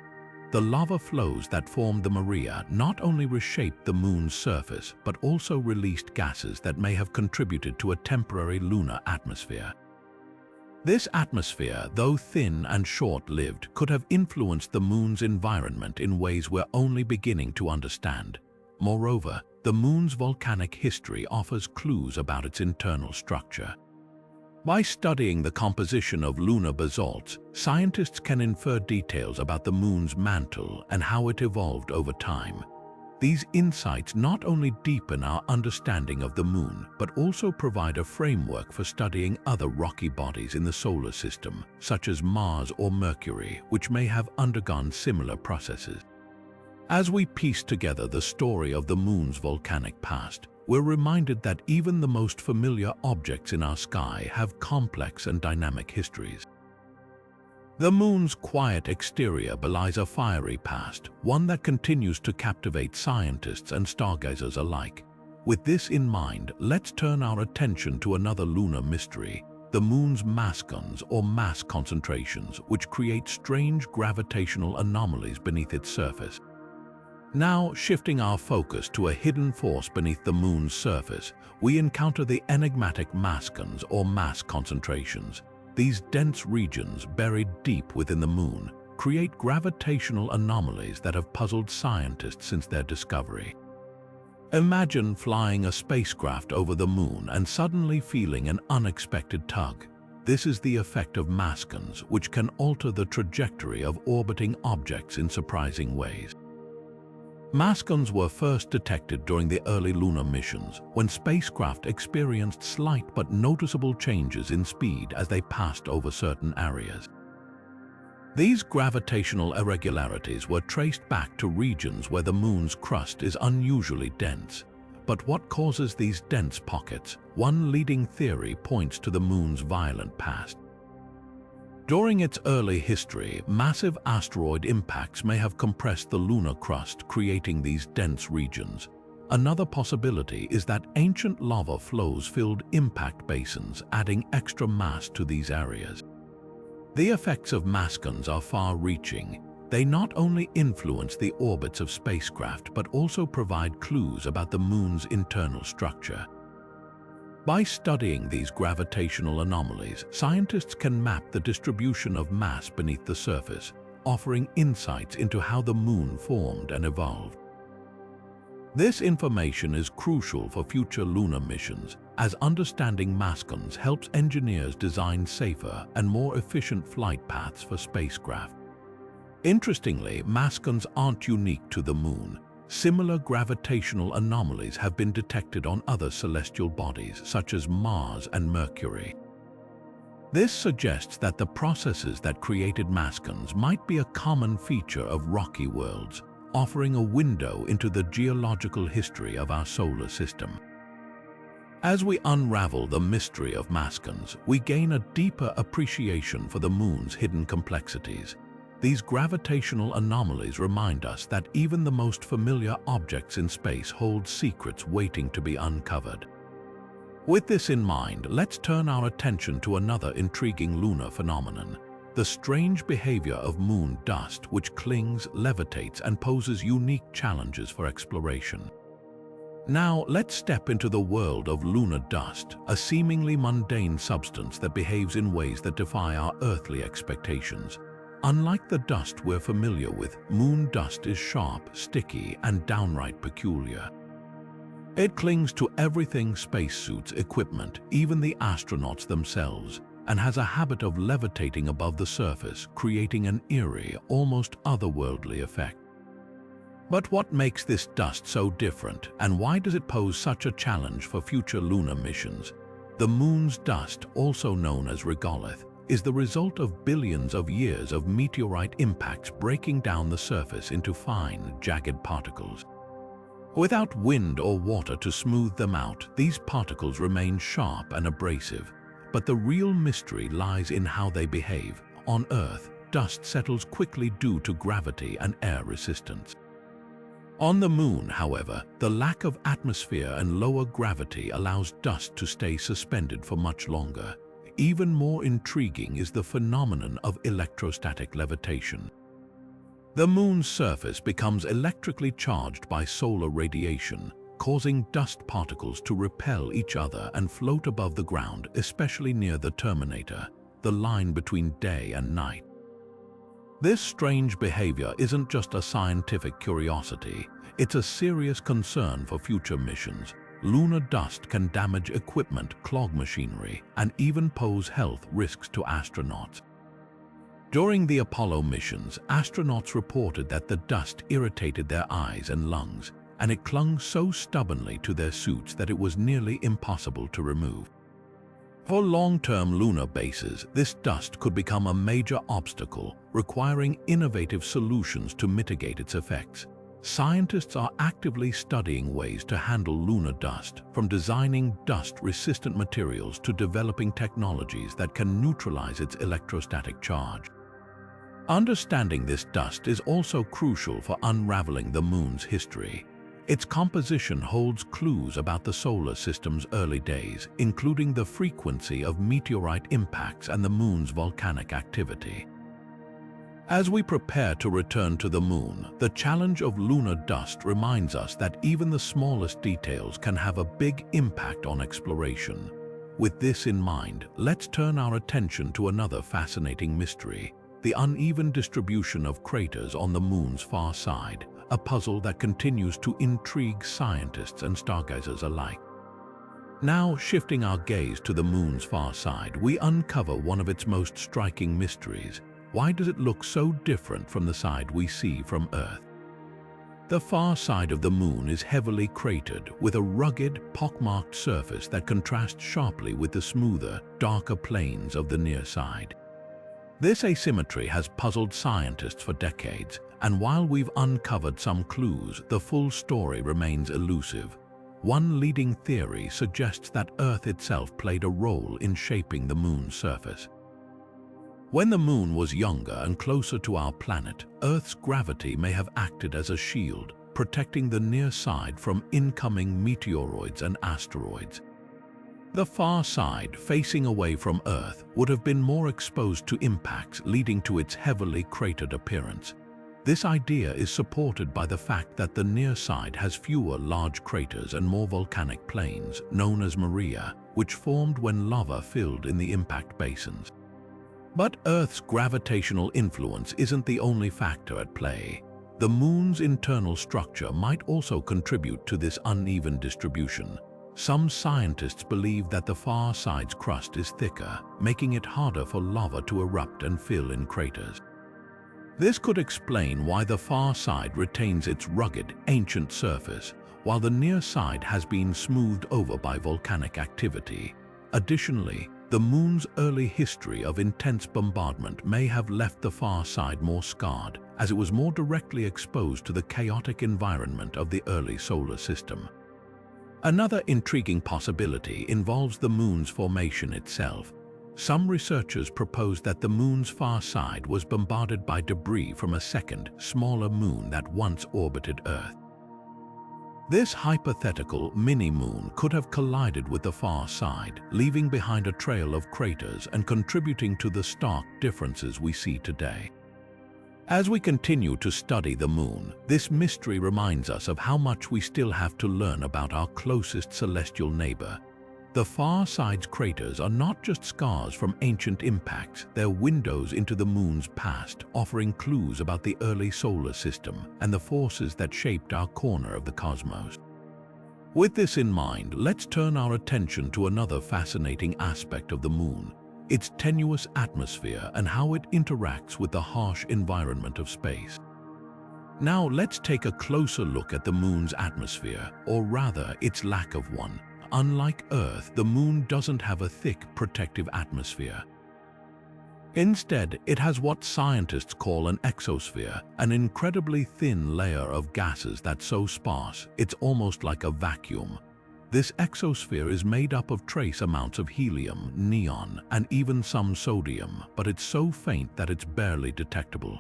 The lava flows that formed the maria not only reshaped the Moon's surface, but also released gases that may have contributed to a temporary lunar atmosphere. This atmosphere, though thin and short-lived, could have influenced the Moon's environment in ways we're only beginning to understand. Moreover, the Moon's volcanic history offers clues about its internal structure. By studying the composition of lunar basalts, scientists can infer details about the Moon's mantle and how it evolved over time. These insights not only deepen our understanding of the Moon, but also provide a framework for studying other rocky bodies in the solar system, such as Mars or Mercury, which may have undergone similar processes. As we piece together the story of the Moon's volcanic past, we're reminded that even the most familiar objects in our sky have complex and dynamic histories. The Moon's quiet exterior belies a fiery past, one that continues to captivate scientists and stargazers alike. With this in mind, let's turn our attention to another lunar mystery, the Moon's mascons or mass concentrations, which create strange gravitational anomalies beneath its surface. Now, shifting our focus to a hidden force beneath the Moon's surface, we encounter the enigmatic mascons or mass concentrations. These dense regions, buried deep within the Moon, create gravitational anomalies that have puzzled scientists since their discovery. Imagine flying a spacecraft over the Moon and suddenly feeling an unexpected tug. This is the effect of mascons, which can alter the trajectory of orbiting objects in surprising ways. Mascons were first detected during the early lunar missions, when spacecraft experienced slight but noticeable changes in speed as they passed over certain areas. These gravitational irregularities were traced back to regions where the Moon's crust is unusually dense. But what causes these dense pockets? One leading theory points to the Moon's violent past. During its early history, massive asteroid impacts may have compressed the lunar crust, creating these dense regions. Another possibility is that ancient lava flows filled impact basins, adding extra mass to these areas. The effects of mascons are far-reaching. They not only influence the orbits of spacecraft, but also provide clues about the Moon's internal structure. By studying these gravitational anomalies, scientists can map the distribution of mass beneath the surface, offering insights into how the Moon formed and evolved. This information is crucial for future lunar missions, as understanding mascons helps engineers design safer and more efficient flight paths for spacecraft. Interestingly, mascons aren't unique to the Moon. Similar gravitational anomalies have been detected on other celestial bodies, such as Mars and Mercury. This suggests that the processes that created mascons might be a common feature of rocky worlds, offering a window into the geological history of our solar system. As we unravel the mystery of mascons, we gain a deeper appreciation for the Moon's hidden complexities. These gravitational anomalies remind us that even the most familiar objects in space hold secrets waiting to be uncovered. With this in mind, let's turn our attention to another intriguing lunar phenomenon, the strange behavior of moon dust, which clings, levitates, and poses unique challenges for exploration. Now, let's step into the world of lunar dust, a seemingly mundane substance that behaves in ways that defy our earthly expectations. Unlike the dust we're familiar with, moon dust is sharp, sticky, and downright peculiar. It clings to everything: spacesuits, equipment, even the astronauts themselves, and has a habit of levitating above the surface, creating an eerie, almost otherworldly effect. But what makes this dust so different, and why does it pose such a challenge for future lunar missions? The Moon's dust, also known as regolith, is the result of billions of years of meteorite impacts breaking down the surface into fine, jagged particles. Without wind or water to smooth them out, these particles remain sharp and abrasive. But the real mystery lies in how they behave. On Earth, dust settles quickly due to gravity and air resistance. On the Moon, however, the lack of atmosphere and lower gravity allows dust to stay suspended for much longer. Even more intriguing is the phenomenon of electrostatic levitation. The Moon's surface becomes electrically charged by solar radiation, causing dust particles to repel each other and float above the ground, especially near the terminator, the line between day and night. This strange behavior isn't just a scientific curiosity. it's a serious concern for future missions. Lunar dust can damage equipment, clog machinery, and even pose health risks to astronauts. During the Apollo missions, astronauts reported that the dust irritated their eyes and lungs, and it clung so stubbornly to their suits that it was nearly impossible to remove. For long-term lunar bases, this dust could become a major obstacle, requiring innovative solutions to mitigate its effects. Scientists are actively studying ways to handle lunar dust, from designing dust-resistant materials to developing technologies that can neutralize its electrostatic charge. Understanding this dust is also crucial for unraveling the Moon's history. Its composition holds clues about the solar system's early days, including the frequency of meteorite impacts and the Moon's volcanic activity. As we prepare to return to the Moon, the challenge of lunar dust reminds us that even the smallest details can have a big impact on exploration. With this in mind, let's turn our attention to another fascinating mystery: the uneven distribution of craters on the Moon's far side, a puzzle that continues to intrigue scientists and stargazers alike. Now, shifting our gaze to the Moon's far side, we uncover one of its most striking mysteries. Why does it look so different from the side we see from Earth? The far side of the Moon is heavily cratered, with a rugged, pockmarked surface that contrasts sharply with the smoother, darker plains of the near side. This asymmetry has puzzled scientists for decades, and while we've uncovered some clues, the full story remains elusive. One leading theory suggests that Earth itself played a role in shaping the Moon's surface. When the Moon was younger and closer to our planet, Earth's gravity may have acted as a shield, protecting the near side from incoming meteoroids and asteroids. The far side, facing away from Earth, would have been more exposed to impacts, leading to its heavily cratered appearance. This idea is supported by the fact that the near side has fewer large craters and more volcanic plains, known as maria, which formed when lava filled in the impact basins. But Earth's gravitational influence isn't the only factor at play. The Moon's internal structure might also contribute to this uneven distribution. Some scientists believe that the far side's crust is thicker, making it harder for lava to erupt and fill in craters. This could explain why the far side retains its rugged, ancient surface, while the near side has been smoothed over by volcanic activity. Additionally, the Moon's early history of intense bombardment may have left the far side more scarred, as it was more directly exposed to the chaotic environment of the early solar system. Another intriguing possibility involves the Moon's formation itself. Some researchers propose that the Moon's far side was bombarded by debris from a second, smaller moon that once orbited Earth. This hypothetical mini-moon could have collided with the far side, leaving behind a trail of craters and contributing to the stark differences we see today. As we continue to study the Moon, this mystery reminds us of how much we still have to learn about our closest celestial neighbor. The far side's craters are not just scars from ancient impacts, they're windows into the Moon's past, offering clues about the early solar system and the forces that shaped our corner of the cosmos. With this in mind, let's turn our attention to another fascinating aspect of the Moon: its tenuous atmosphere and how it interacts with the harsh environment of space. Now let's take a closer look at the Moon's atmosphere, or rather, its lack of one. Unlike Earth, the Moon doesn't have a thick, protective atmosphere. Instead, it has what scientists call an exosphere, an incredibly thin layer of gases that's so sparse, it's almost like a vacuum. This exosphere is made up of trace amounts of helium, neon, and even some sodium, but it's so faint that it's barely detectable.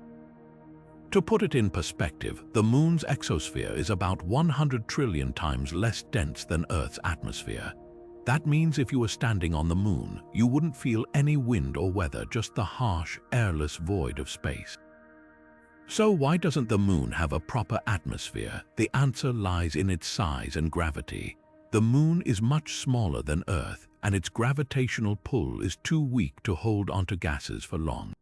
To put it in perspective, the Moon's exosphere is about 100 trillion times less dense than Earth's atmosphere. That means if you were standing on the Moon, you wouldn't feel any wind or weather, just the harsh, airless void of space. So why doesn't the Moon have a proper atmosphere? The answer lies in its size and gravity. The Moon is much smaller than Earth, and its gravitational pull is too weak to hold onto gases for long.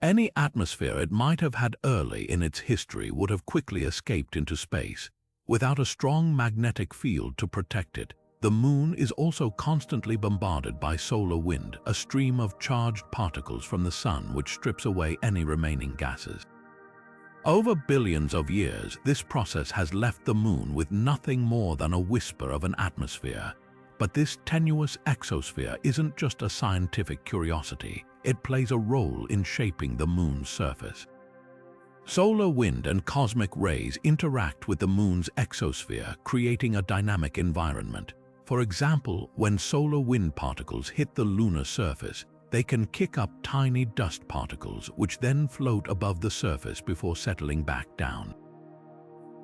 Any atmosphere it might have had early in its history would have quickly escaped into space. Without a strong magnetic field to protect it, the Moon is also constantly bombarded by solar wind, a stream of charged particles from the Sun which strips away any remaining gases. Over billions of years, this process has left the Moon with nothing more than a whisper of an atmosphere. But this tenuous exosphere isn't just a scientific curiosity. It plays a role in shaping the Moon's surface. Solar wind and cosmic rays interact with the Moon's exosphere, creating a dynamic environment. For example, when solar wind particles hit the lunar surface, they can kick up tiny dust particles which then float above the surface before settling back down.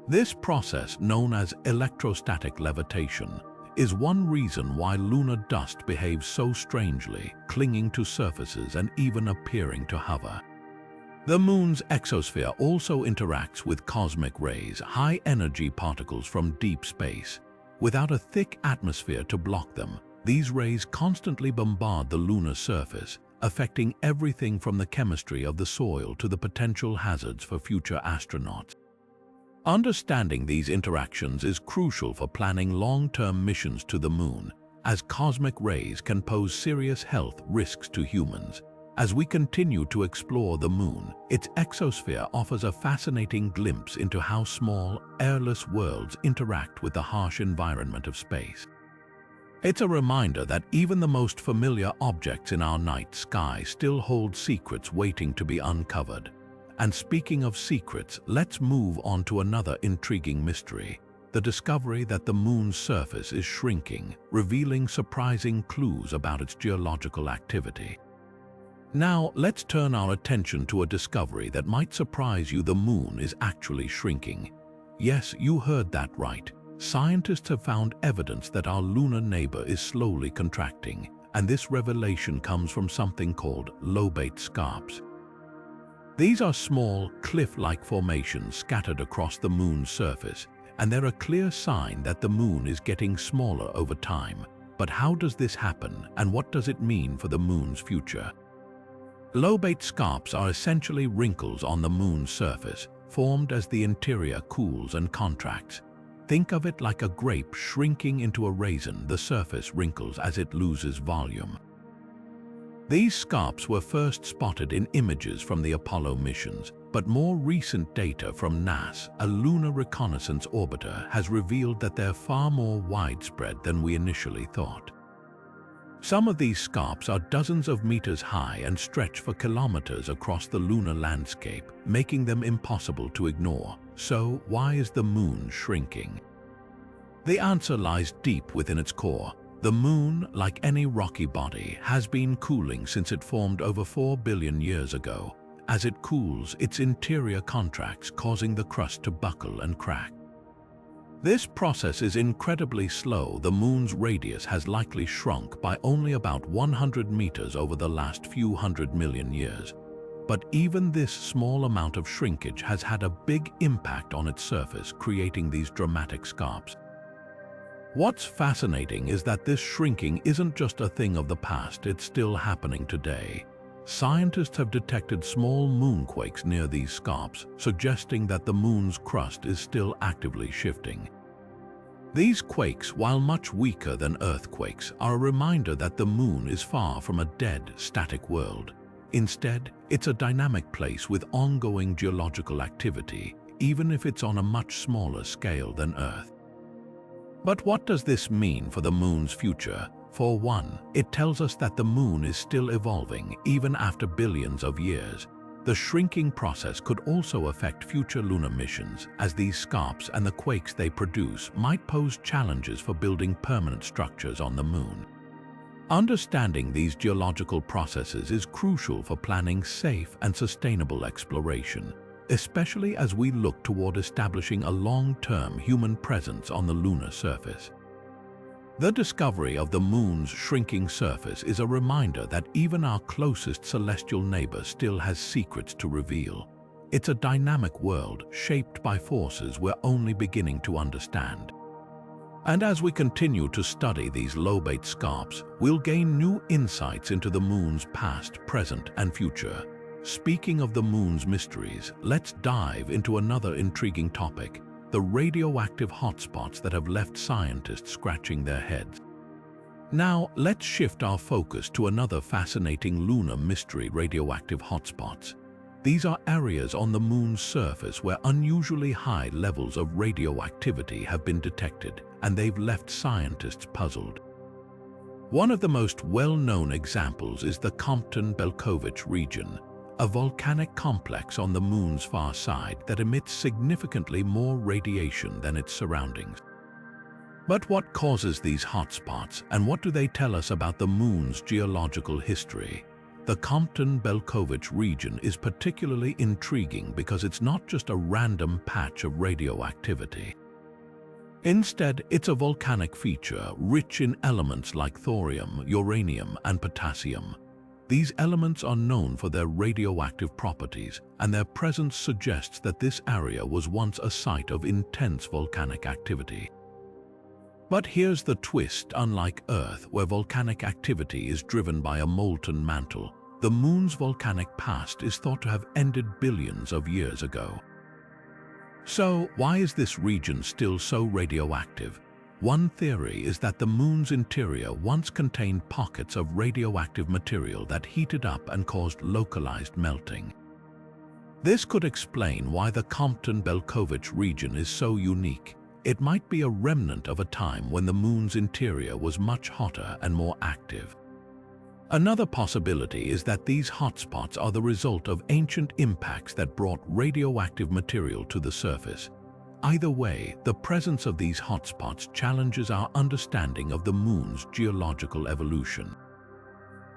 This process, known as electrostatic levitation, is one reason why lunar dust behaves so strangely, clinging to surfaces and even appearing to hover. The Moon's exosphere also interacts with cosmic rays, high-energy particles from deep space. Without a thick atmosphere to block them, these rays constantly bombard the lunar surface, affecting everything from the chemistry of the soil to the potential hazards for future astronauts. Understanding these interactions is crucial for planning long-term missions to the Moon, as cosmic rays can pose serious health risks to humans. As we continue to explore the Moon, its exosphere offers a fascinating glimpse into how small, airless worlds interact with the harsh environment of space. It's a reminder that even the most familiar objects in our night sky still hold secrets waiting to be uncovered. And speaking of secrets, let's move on to another intriguing mystery: the discovery that the Moon's surface is shrinking, revealing surprising clues about its geological activity. Now, let's turn our attention to a discovery that might surprise you. The Moon is actually shrinking. Yes, you heard that right. Scientists have found evidence that our lunar neighbor is slowly contracting, and this revelation comes from something called lobate scarps. These are small, cliff-like formations scattered across the Moon's surface, and they're a clear sign that the Moon is getting smaller over time. But how does this happen, and what does it mean for the Moon's future? Lobate scarps are essentially wrinkles on the Moon's surface, formed as the interior cools and contracts. Think of it like a grape shrinking into a raisin. The surface wrinkles as it loses volume. These scarps were first spotted in images from the Apollo missions, but more recent data from NASA, a lunar reconnaissance orbiter, has revealed that they're far more widespread than we initially thought. Some of these scarps are dozens of meters high and stretch for kilometers across the lunar landscape, making them impossible to ignore. So, why is the Moon shrinking? The answer lies deep within its core. The Moon, like any rocky body, has been cooling since it formed over 4 billion years ago. As it cools, its interior contracts, causing the crust to buckle and crack. This process is incredibly slow. The Moon's radius has likely shrunk by only about 100 meters over the last few hundred million years. But even this small amount of shrinkage has had a big impact on its surface, creating these dramatic scarps. What's fascinating is that this shrinking isn't just a thing of the past, it's still happening today. Scientists have detected small moonquakes near these scarps, suggesting that the Moon's crust is still actively shifting. These quakes, while much weaker than earthquakes, are a reminder that the Moon is far from a dead, static world. Instead, it's a dynamic place with ongoing geological activity, even if it's on a much smaller scale than Earth. But what does this mean for the Moon's future? For one, it tells us that the Moon is still evolving, even after billions of years. The shrinking process could also affect future lunar missions, as these scarps and the quakes they produce might pose challenges for building permanent structures on the Moon. Understanding these geological processes is crucial for planning safe and sustainable exploration, especially as we look toward establishing a long-term human presence on the lunar surface. The discovery of the Moon's shrinking surface is a reminder that even our closest celestial neighbor still has secrets to reveal. It's a dynamic world shaped by forces we're only beginning to understand. And as we continue to study these lobate scarps, we'll gain new insights into the Moon's past, present, and future. Speaking of the moon's mysteries, let's dive into another intriguing topic, the radioactive hotspots that have left scientists scratching their heads. Now, let's shift our focus to another fascinating lunar mystery: radioactive hotspots. These are areas on the moon's surface where unusually high levels of radioactivity have been detected, and they've left scientists puzzled. One of the most well-known examples is the Compton-Belkovich region, a volcanic complex on the moon's far side that emits significantly more radiation than its surroundings. But what causes these hotspots, and what do they tell us about the moon's geological history? The Compton-Belkovich region is particularly intriguing because it's not just a random patch of radioactivity. Instead, it's a volcanic feature rich in elements like thorium, uranium, and potassium. These elements are known for their radioactive properties, and their presence suggests that this area was once a site of intense volcanic activity. But here's the twist: unlike Earth, where volcanic activity is driven by a molten mantle, the moon's volcanic past is thought to have ended billions of years ago. So, why is this region still so radioactive? One theory is that the moon's interior once contained pockets of radioactive material that heated up and caused localized melting. This could explain why the Compton-Belkovich region is so unique. It might be a remnant of a time when the moon's interior was much hotter and more active. Another possibility is that these hotspots are the result of ancient impacts that brought radioactive material to the surface. Either way, the presence of these hotspots challenges our understanding of the moon's geological evolution.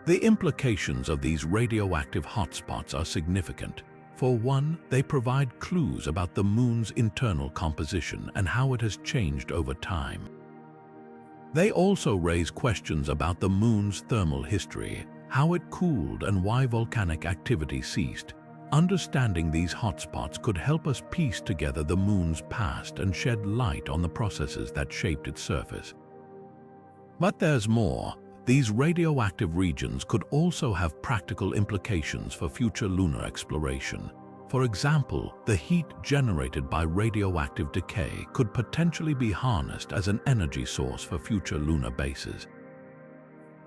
The implications of these radioactive hotspots are significant. For one, they provide clues about the moon's internal composition and how it has changed over time. They also raise questions about the moon's thermal history, how it cooled and why volcanic activity ceased. Understanding these hotspots could help us piece together the moon's past and shed light on the processes that shaped its surface. But there's more. These radioactive regions could also have practical implications for future lunar exploration. For example, the heat generated by radioactive decay could potentially be harnessed as an energy source for future lunar bases.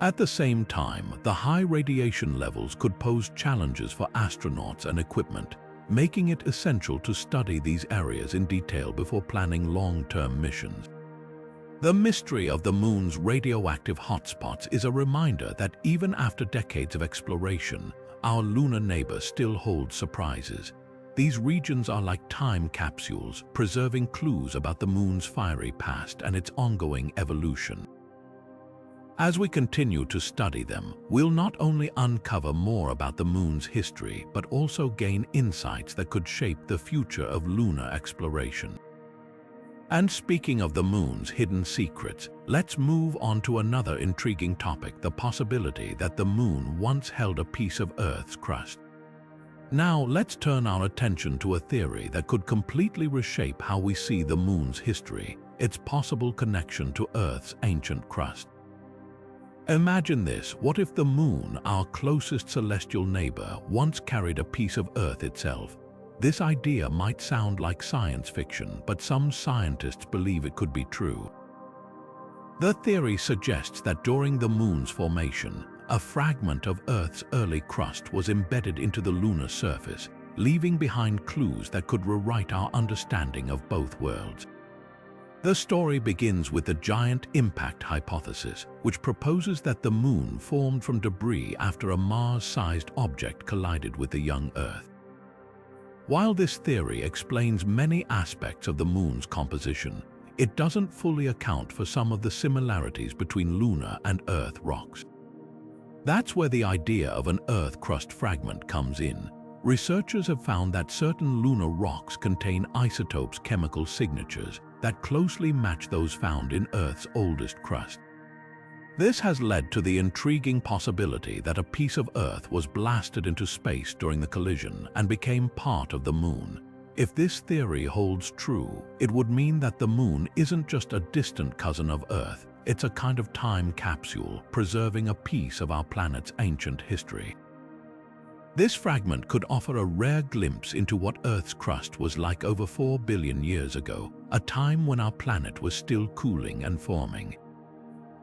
At the same time, the high radiation levels could pose challenges for astronauts and equipment, making it essential to study these areas in detail before planning long-term missions. The mystery of the moon's radioactive hotspots is a reminder that even after decades of exploration, our lunar neighbor still holds surprises. These regions are like time capsules, preserving clues about the moon's fiery past and its ongoing evolution. As we continue to study them, we'll not only uncover more about the moon's history, but also gain insights that could shape the future of lunar exploration. And speaking of the moon's hidden secrets, let's move on to another intriguing topic: the possibility that the moon once held a piece of Earth's crust. Now, let's turn our attention to a theory that could completely reshape how we see the moon's history: its possible connection to Earth's ancient crust. Imagine this: what if the moon, our closest celestial neighbor, once carried a piece of Earth itself? This idea might sound like science fiction, but some scientists believe it could be true. The theory suggests that during the moon's formation, a fragment of Earth's early crust was embedded into the lunar surface, leaving behind clues that could rewrite our understanding of both worlds. The story begins with the giant impact hypothesis, which proposes that the moon formed from debris after a Mars-sized object collided with the young Earth. While this theory explains many aspects of the moon's composition, it doesn't fully account for some of the similarities between lunar and Earth rocks. That's where the idea of an Earth crust fragment comes in. Researchers have found that certain lunar rocks contain isotopes' chemical signatures that closely match those found in Earth's oldest crust. This has led to the intriguing possibility that a piece of Earth was blasted into space during the collision and became part of the moon. If this theory holds true, it would mean that the moon isn't just a distant cousin of Earth, it's a kind of time capsule preserving a piece of our planet's ancient history. This fragment could offer a rare glimpse into what Earth's crust was like over 4 billion years ago, a time when our planet was still cooling and forming.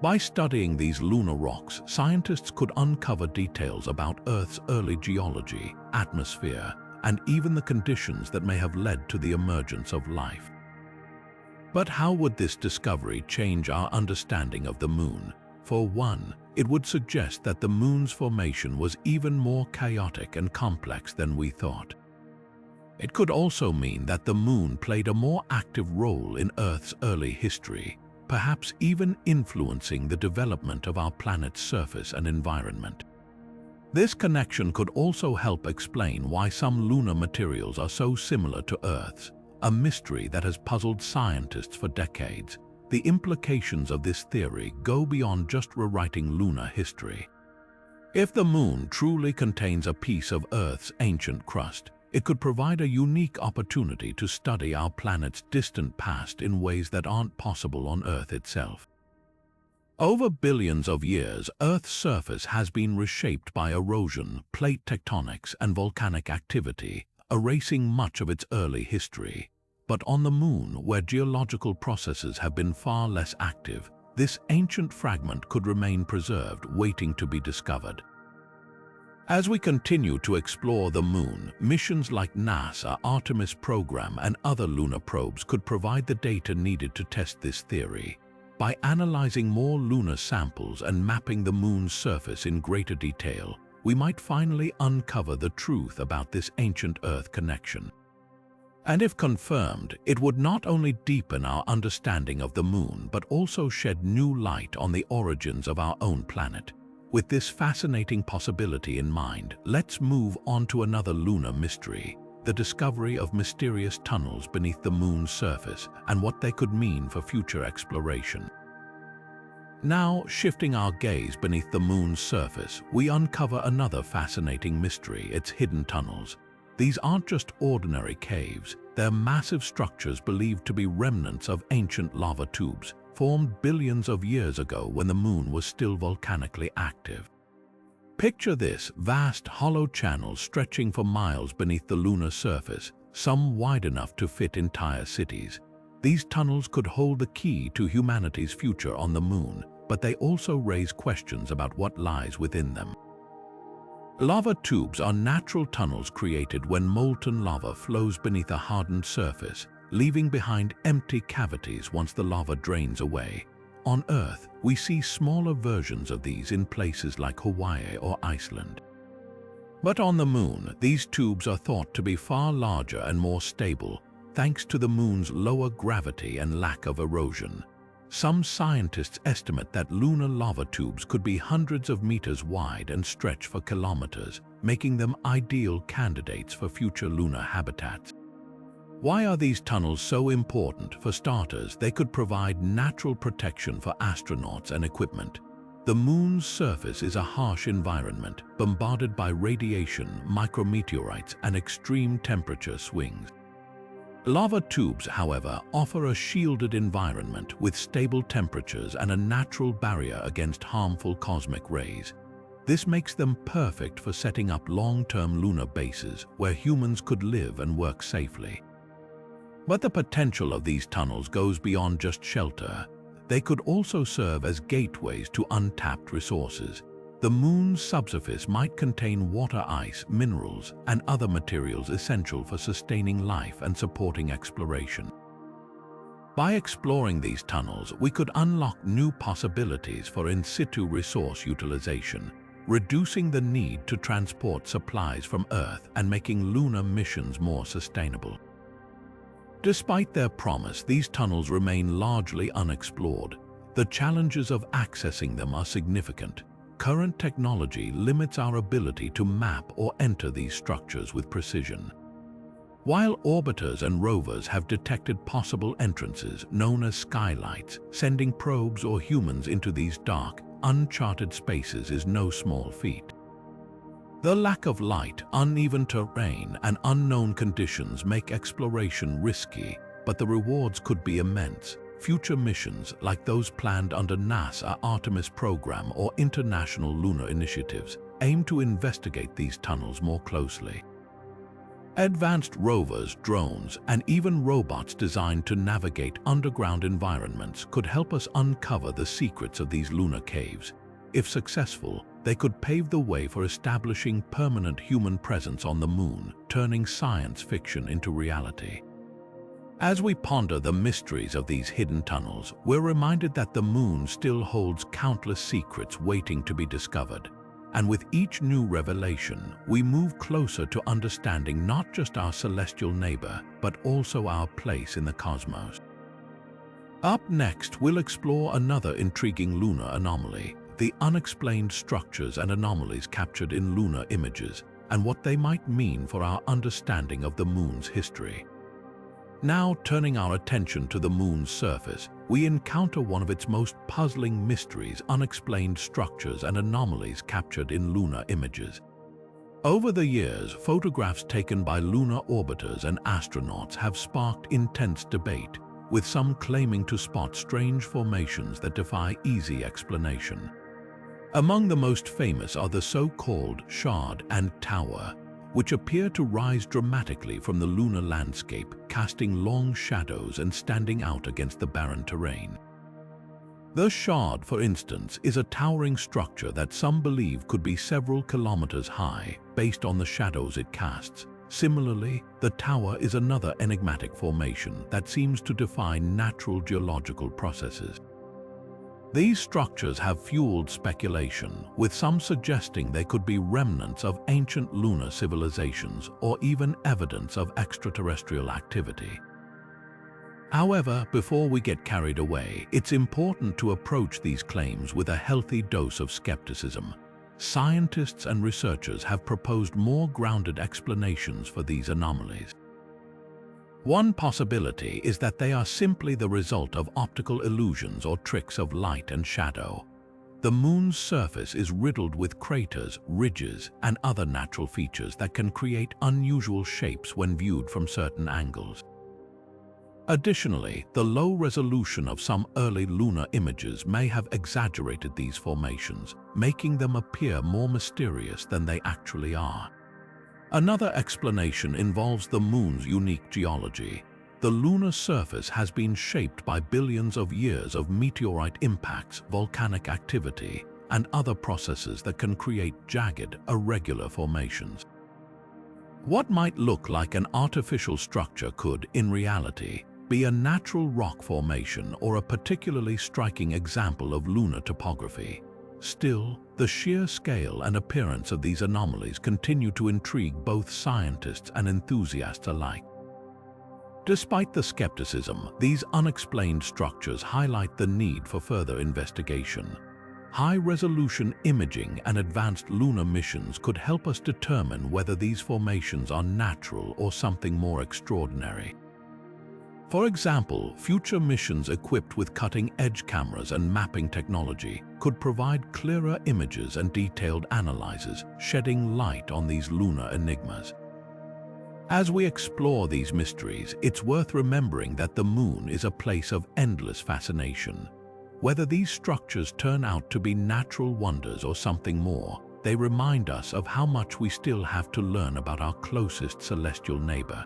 By studying these lunar rocks, scientists could uncover details about Earth's early geology, atmosphere, and even the conditions that may have led to the emergence of life. But how would this discovery change our understanding of the Moon? For one, it would suggest that the Moon's formation was even more chaotic and complex than we thought. It could also mean that the Moon played a more active role in Earth's early history, perhaps even influencing the development of our planet's surface and environment. This connection could also help explain why some lunar materials are so similar to Earth's, a mystery that has puzzled scientists for decades. The implications of this theory go beyond just rewriting lunar history. If the Moon truly contains a piece of Earth's ancient crust, it could provide a unique opportunity to study our planet's distant past in ways that aren't possible on Earth itself. Over billions of years, Earth's surface has been reshaped by erosion, plate tectonics, and volcanic activity, erasing much of its early history. But on the Moon, where geological processes have been far less active, this ancient fragment could remain preserved, waiting to be discovered. As we continue to explore the Moon, missions like NASA, Artemis program, and other lunar probes could provide the data needed to test this theory. By analyzing more lunar samples and mapping the Moon's surface in greater detail, we might finally uncover the truth about this ancient Earth connection. And if confirmed, it would not only deepen our understanding of the Moon, but also shed new light on the origins of our own planet. With this fascinating possibility in mind, let's move on to another lunar mystery, the discovery of mysterious tunnels beneath the Moon's surface and what they could mean for future exploration. Now, shifting our gaze beneath the Moon's surface, we uncover another fascinating mystery: its hidden tunnels. These aren't just ordinary caves, they're massive structures believed to be remnants of ancient lava tubes, formed billions of years ago when the Moon was still volcanically active. Picture this: vast hollow channels stretching for miles beneath the lunar surface, some wide enough to fit entire cities. These tunnels could hold the key to humanity's future on the Moon, but they also raise questions about what lies within them. Lava tubes are natural tunnels created when molten lava flows beneath a hardened surface, leaving behind empty cavities once the lava drains away. On Earth, we see smaller versions of these in places like Hawaii or Iceland. But on the Moon, these tubes are thought to be far larger and more stable, thanks to the Moon's lower gravity and lack of erosion. Some scientists estimate that lunar lava tubes could be hundreds of meters wide and stretch for kilometers, making them ideal candidates for future lunar habitats. Why are these tunnels so important? For starters, they could provide natural protection for astronauts and equipment. The Moon's surface is a harsh environment, bombarded by radiation, micrometeorites, and extreme temperature swings. Lava tubes, however, offer a shielded environment with stable temperatures and a natural barrier against harmful cosmic rays. This makes them perfect for setting up long-term lunar bases where humans could live and work safely. But the potential of these tunnels goes beyond just shelter. They could also serve as gateways to untapped resources. The Moon's subsurface might contain water ice, minerals, and other materials essential for sustaining life and supporting exploration. By exploring these tunnels, we could unlock new possibilities for in-situ resource utilization, reducing the need to transport supplies from Earth and making lunar missions more sustainable. Despite their promise, these tunnels remain largely unexplored. The challenges of accessing them are significant. Current technology limits our ability to map or enter these structures with precision. While orbiters and rovers have detected possible entrances known as skylights, sending probes or humans into these dark, uncharted spaces is no small feat. The lack of light, uneven terrain, and unknown conditions make exploration risky, but the rewards could be immense. Future missions, like those planned under NASA Artemis program or international lunar initiatives, aim to investigate these tunnels more closely. Advanced rovers, drones, and even robots designed to navigate underground environments could help us uncover the secrets of these lunar caves. If successful, they could pave the way for establishing permanent human presence on the moon, turning science fiction into reality. As we ponder the mysteries of these hidden tunnels, we're reminded that the moon still holds countless secrets waiting to be discovered. And with each new revelation, we move closer to understanding not just our celestial neighbor, but also our place in the cosmos. Up next, we'll explore another intriguing lunar anomaly, the unexplained structures and anomalies captured in lunar images, and what they might mean for our understanding of the moon's history. Now, turning our attention to the moon's surface, we encounter one of its most puzzling mysteries: unexplained structures and anomalies captured in lunar images. Over the years, photographs taken by lunar orbiters and astronauts have sparked intense debate, with some claiming to spot strange formations that defy easy explanation. Among the most famous are the so-called shard and tower, which appear to rise dramatically from the lunar landscape, casting long shadows and standing out against the barren terrain. The shard, for instance, is a towering structure that some believe could be several kilometers high, based on the shadows it casts. Similarly, the tower is another enigmatic formation that seems to defy natural geological processes. These structures have fueled speculation, with some suggesting they could be remnants of ancient lunar civilizations or even evidence of extraterrestrial activity. However, before we get carried away, it's important to approach these claims with a healthy dose of skepticism. Scientists and researchers have proposed more grounded explanations for these anomalies. One possibility is that they are simply the result of optical illusions or tricks of light and shadow. The moon's surface is riddled with craters, ridges, and other natural features that can create unusual shapes when viewed from certain angles. Additionally, the low resolution of some early lunar images may have exaggerated these formations, making them appear more mysterious than they actually are. Another explanation involves the moon's unique geology. The lunar surface has been shaped by billions of years of meteorite impacts, volcanic activity, and other processes that can create jagged, irregular formations. What might look like an artificial structure could, in reality, be a natural rock formation or a particularly striking example of lunar topography. Still, the sheer scale and appearance of these anomalies continue to intrigue both scientists and enthusiasts alike. Despite the skepticism, these unexplained structures highlight the need for further investigation. High-resolution imaging and advanced lunar missions could help us determine whether these formations are natural or something more extraordinary. For example, future missions equipped with cutting-edge cameras and mapping technology could provide clearer images and detailed analyses, shedding light on these lunar enigmas. As we explore these mysteries, it's worth remembering that the moon is a place of endless fascination. Whether these structures turn out to be natural wonders or something more, they remind us of how much we still have to learn about our closest celestial neighbor.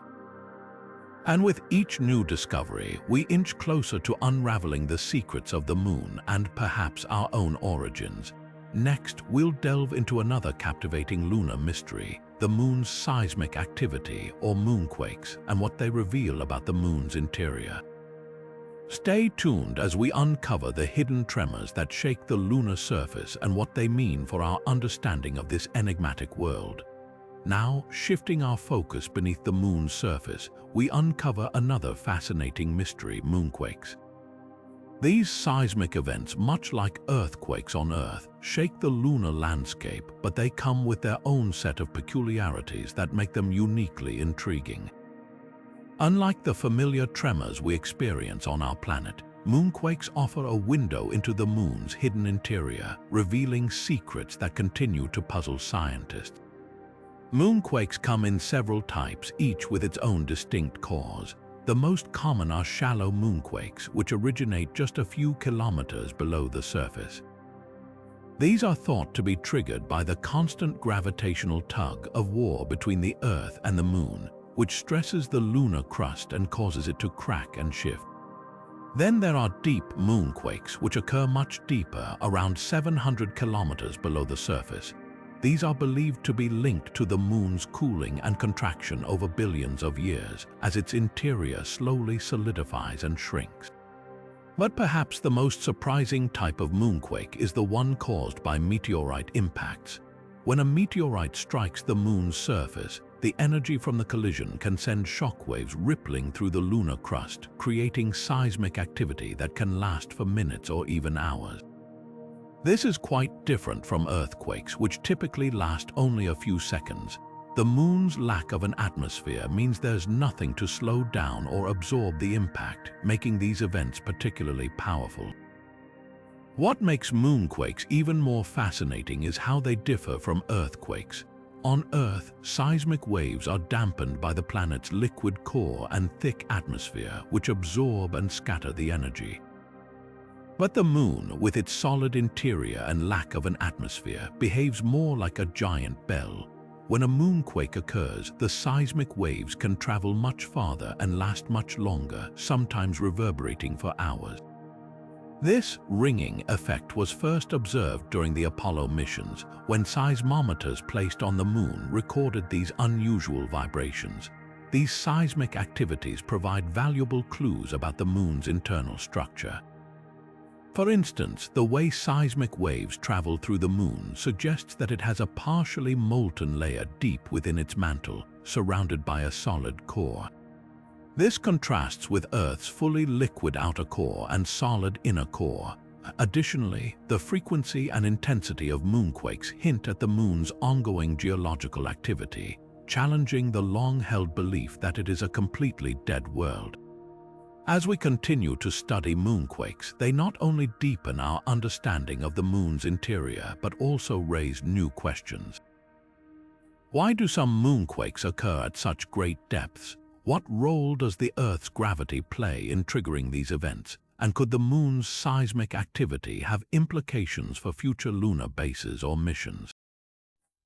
And with each new discovery, we inch closer to unraveling the secrets of the moon and perhaps our own origins. Next, we'll delve into another captivating lunar mystery, the moon's seismic activity or moonquakes, and what they reveal about the moon's interior. Stay tuned as we uncover the hidden tremors that shake the lunar surface and what they mean for our understanding of this enigmatic world. Now, shifting our focus beneath the moon's surface, we uncover another fascinating mystery: moonquakes. These seismic events, much like earthquakes on Earth, shake the lunar landscape, but they come with their own set of peculiarities that make them uniquely intriguing. Unlike the familiar tremors we experience on our planet, moonquakes offer a window into the moon's hidden interior, revealing secrets that continue to puzzle scientists. Moonquakes come in several types, each with its own distinct cause. The most common are shallow moonquakes, which originate just a few kilometers below the surface. These are thought to be triggered by the constant gravitational tug of war between the Earth and the Moon, which stresses the lunar crust and causes it to crack and shift. Then there are deep moonquakes, which occur much deeper, around 700 kilometers below the surface. These are believed to be linked to the Moon's cooling and contraction over billions of years, as its interior slowly solidifies and shrinks. But perhaps the most surprising type of moonquake is the one caused by meteorite impacts. When a meteorite strikes the Moon's surface, the energy from the collision can send shockwaves rippling through the lunar crust, creating seismic activity that can last for minutes or even hours. This is quite different from earthquakes, which typically last only a few seconds. The Moon's lack of an atmosphere means there's nothing to slow down or absorb the impact, making these events particularly powerful. What makes moonquakes even more fascinating is how they differ from earthquakes. On Earth, seismic waves are dampened by the planet's liquid core and thick atmosphere, which absorb and scatter the energy. But the Moon, with its solid interior and lack of an atmosphere, behaves more like a giant bell. When a moonquake occurs, the seismic waves can travel much farther and last much longer, sometimes reverberating for hours. This ringing effect was first observed during the Apollo missions, when seismometers placed on the Moon recorded these unusual vibrations. These seismic activities provide valuable clues about the Moon's internal structure. For instance, the way seismic waves travel through the Moon suggests that it has a partially molten layer deep within its mantle, surrounded by a solid core. This contrasts with Earth's fully liquid outer core and solid inner core. Additionally, the frequency and intensity of moonquakes hint at the Moon's ongoing geological activity, challenging the long-held belief that it is a completely dead world. As we continue to study moonquakes, they not only deepen our understanding of the Moon's interior, but also raise new questions. Why do some moonquakes occur at such great depths? What role does the Earth's gravity play in triggering these events? And could the Moon's seismic activity have implications for future lunar bases or missions?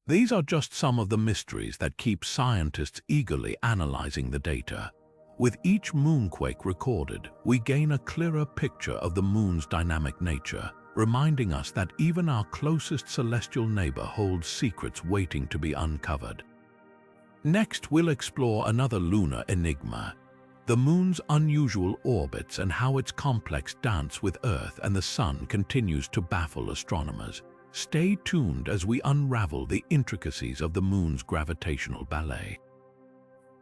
These are just some of the mysteries that keep scientists eagerly analyzing the data. With each moonquake recorded, we gain a clearer picture of the Moon's dynamic nature, reminding us that even our closest celestial neighbor holds secrets waiting to be uncovered. Next, we'll explore another lunar enigma, the Moon's unusual orbits and how its complex dance with Earth and the Sun continues to baffle astronomers. Stay tuned as we unravel the intricacies of the Moon's gravitational ballet.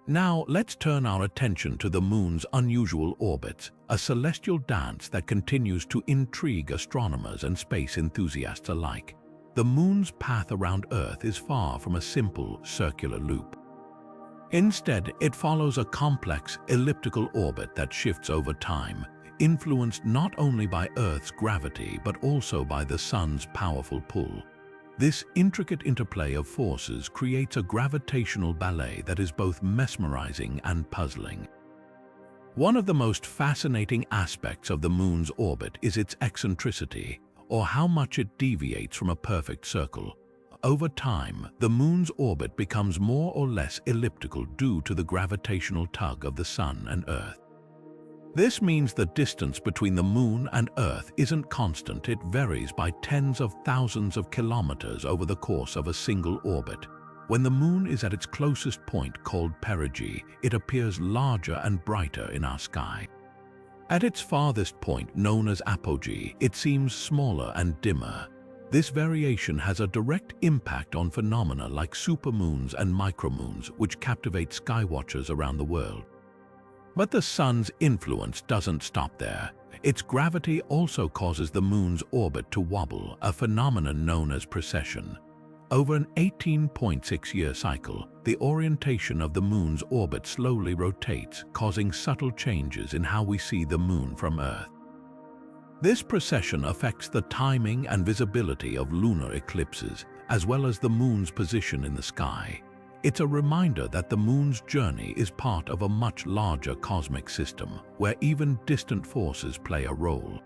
Now, let's turn our attention to the Moon's unusual orbits, a celestial dance that continues to intrigue astronomers and space enthusiasts alike. The Moon's path around Earth is far from a simple circular loop. Instead, it follows a complex elliptical orbit that shifts over time, influenced not only by Earth's gravity but also by the Sun's powerful pull. This intricate interplay of forces creates a gravitational ballet that is both mesmerizing and puzzling. One of the most fascinating aspects of the Moon's orbit is its eccentricity, or how much it deviates from a perfect circle. Over time, the Moon's orbit becomes more or less elliptical due to the gravitational tug of the Sun and Earth. This means the distance between the Moon and Earth isn't constant. It varies by tens of thousands of kilometers over the course of a single orbit. When the Moon is at its closest point, called perigee, it appears larger and brighter in our sky. At its farthest point, known as apogee, it seems smaller and dimmer. This variation has a direct impact on phenomena like supermoons and micromoons, which captivate skywatchers around the world. But the Sun's influence doesn't stop there. Its gravity also causes the Moon's orbit to wobble, a phenomenon known as precession. Over an 18.6-year cycle, the orientation of the Moon's orbit slowly rotates, causing subtle changes in how we see the Moon from Earth. This precession affects the timing and visibility of lunar eclipses, as well as the Moon's position in the sky. It's a reminder that the Moon's journey is part of a much larger cosmic system, where even distant forces play a role.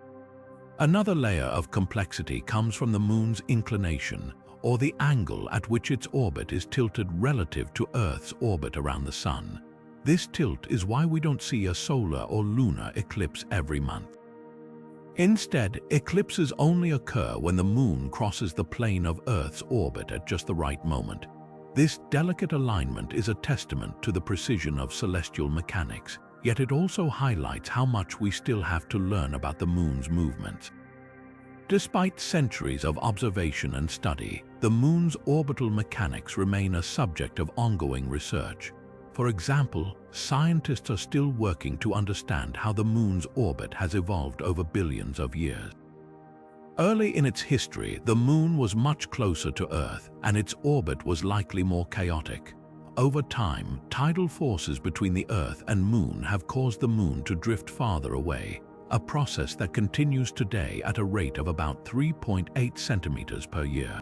Another layer of complexity comes from the Moon's inclination, or the angle at which its orbit is tilted relative to Earth's orbit around the Sun. This tilt is why we don't see a solar or lunar eclipse every month. Instead, eclipses only occur when the Moon crosses the plane of Earth's orbit at just the right moment. This delicate alignment is a testament to the precision of celestial mechanics, yet it also highlights how much we still have to learn about the Moon's movements. Despite centuries of observation and study, the Moon's orbital mechanics remain a subject of ongoing research. For example, scientists are still working to understand how the Moon's orbit has evolved over billions of years. Early in its history, the Moon was much closer to Earth, and its orbit was likely more chaotic. Over time, tidal forces between the Earth and Moon have caused the Moon to drift farther away, a process that continues today at a rate of about 3.8 centimeters per year.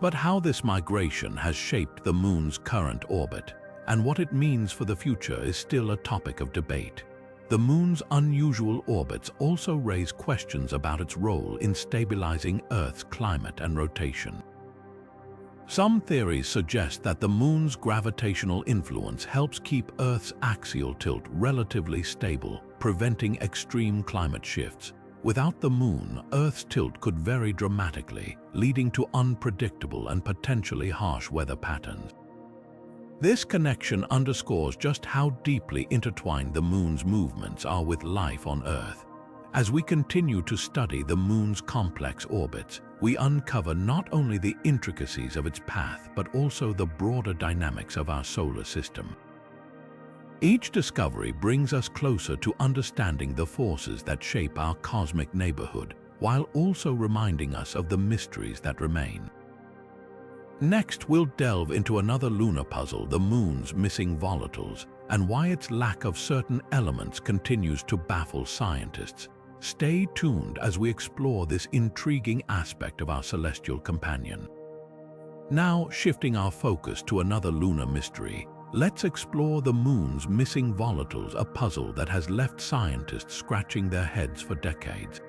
But how this migration has shaped the Moon's current orbit, and what it means for the future, is still a topic of debate. The Moon's unusual orbits also raise questions about its role in stabilizing Earth's climate and rotation. Some theories suggest that the Moon's gravitational influence helps keep Earth's axial tilt relatively stable, preventing extreme climate shifts. Without the Moon, Earth's tilt could vary dramatically, leading to unpredictable and potentially harsh weather patterns. This connection underscores just how deeply intertwined the Moon's movements are with life on Earth. As we continue to study the Moon's complex orbits, we uncover not only the intricacies of its path but also the broader dynamics of our solar system. Each discovery brings us closer to understanding the forces that shape our cosmic neighborhood, while also reminding us of the mysteries that remain. Next, we'll delve into another lunar puzzle, the Moon's missing volatiles, and why its lack of certain elements continues to baffle scientists. Stay tuned as we explore this intriguing aspect of our celestial companion. Now, shifting our focus to another lunar mystery, let's explore the Moon's missing volatiles, a puzzle that has left scientists scratching their heads for decades.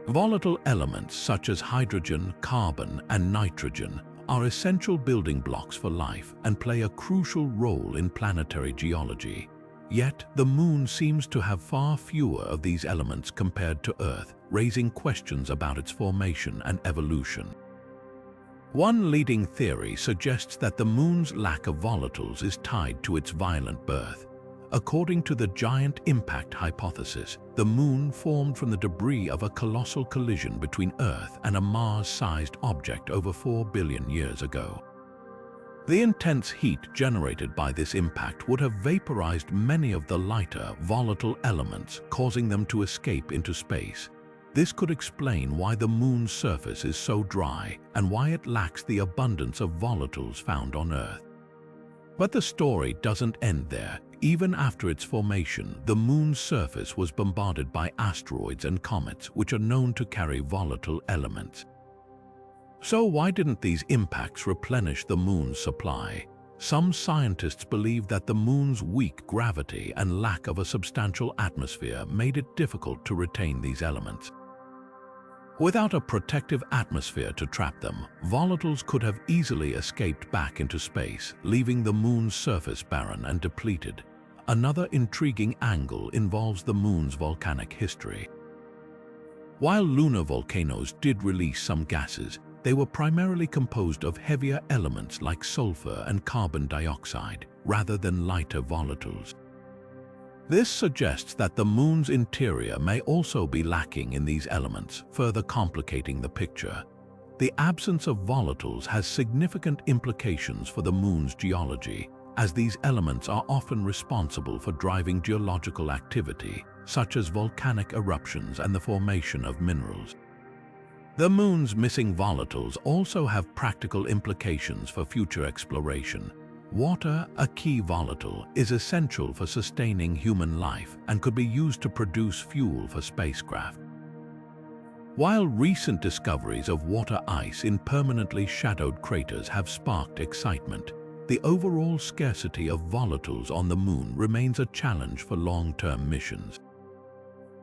Volatile elements such as hydrogen, carbon, and nitrogen are essential building blocks for life and play a crucial role in planetary geology. Yet, the Moon seems to have far fewer of these elements compared to Earth, raising questions about its formation and evolution. One leading theory suggests that the Moon's lack of volatiles is tied to its violent birth. According to the giant impact hypothesis, the Moon formed from the debris of a colossal collision between Earth and a Mars-sized object over 4 billion years ago. The intense heat generated by this impact would have vaporized many of the lighter, volatile elements, causing them to escape into space. This could explain why the Moon's surface is so dry and why it lacks the abundance of volatiles found on Earth. But the story doesn't end there. Even after its formation, the Moon's surface was bombarded by asteroids and comets, which are known to carry volatile elements. So why didn't these impacts replenish the Moon's supply? Some scientists believe that the Moon's weak gravity and lack of a substantial atmosphere made it difficult to retain these elements. Without a protective atmosphere to trap them, volatiles could have easily escaped back into space, leaving the Moon's surface barren and depleted. Another intriguing angle involves the Moon's volcanic history. While lunar volcanoes did release some gases, they were primarily composed of heavier elements like sulfur and carbon dioxide, rather than lighter volatiles. This suggests that the Moon's interior may also be lacking in these elements, further complicating the picture. The absence of volatiles has significant implications for the Moon's geology, as these elements are often responsible for driving geological activity, such as volcanic eruptions and the formation of minerals. The Moon's missing volatiles also have practical implications for future exploration. Water, a key volatile, is essential for sustaining human life and could be used to produce fuel for spacecraft. While recent discoveries of water ice in permanently shadowed craters have sparked excitement, the overall scarcity of volatiles on the Moon remains a challenge for long-term missions.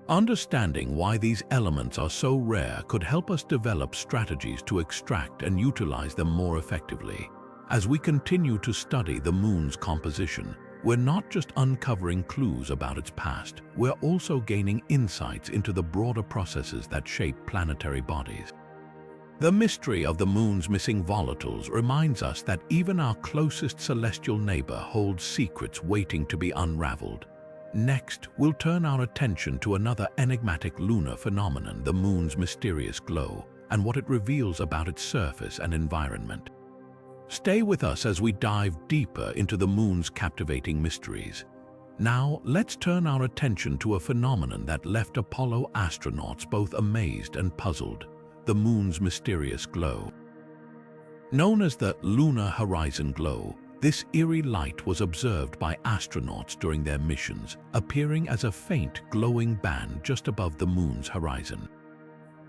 Understanding why these elements are so rare could help us develop strategies to extract and utilize them more effectively. As we continue to study the Moon's composition, we're not just uncovering clues about its past, we're also gaining insights into the broader processes that shape planetary bodies. The mystery of the Moon's missing volatiles reminds us that even our closest celestial neighbor holds secrets waiting to be unraveled. Next, we'll turn our attention to another enigmatic lunar phenomenon, the Moon's mysterious glow, and what it reveals about its surface and environment. Stay with us as we dive deeper into the Moon's captivating mysteries. Now, let's turn our attention to a phenomenon that left Apollo astronauts both amazed and puzzled: the Moon's mysterious glow. Known as the Lunar Horizon Glow, this eerie light was observed by astronauts during their missions, appearing as a faint, glowing band just above the Moon's horizon.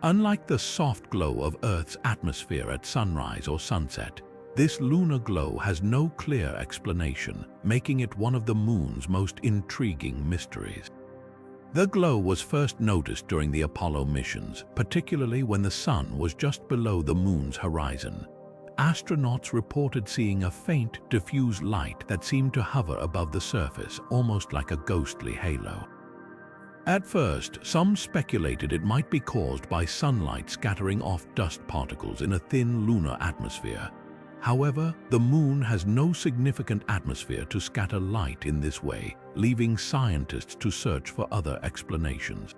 Unlike the soft glow of Earth's atmosphere at sunrise or sunset, this lunar glow has no clear explanation, making it one of the Moon's most intriguing mysteries. The glow was first noticed during the Apollo missions, particularly when the Sun was just below the Moon's horizon. Astronauts reported seeing a faint, diffuse light that seemed to hover above the surface, almost like a ghostly halo. At first, some speculated it might be caused by sunlight scattering off dust particles in a thin lunar atmosphere. However, the Moon has no significant atmosphere to scatter light in this way, leaving scientists to search for other explanations.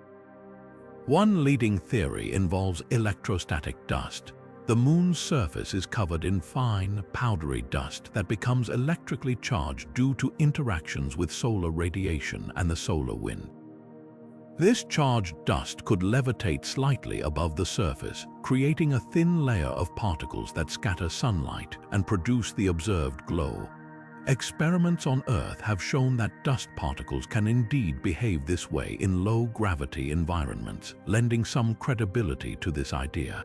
One leading theory involves electrostatic dust. The Moon's surface is covered in fine, powdery dust that becomes electrically charged due to interactions with solar radiation and the solar wind. This charged dust could levitate slightly above the surface, creating a thin layer of particles that scatter sunlight and produce the observed glow. Experiments on Earth have shown that dust particles can indeed behave this way in low-gravity environments, lending some credibility to this idea.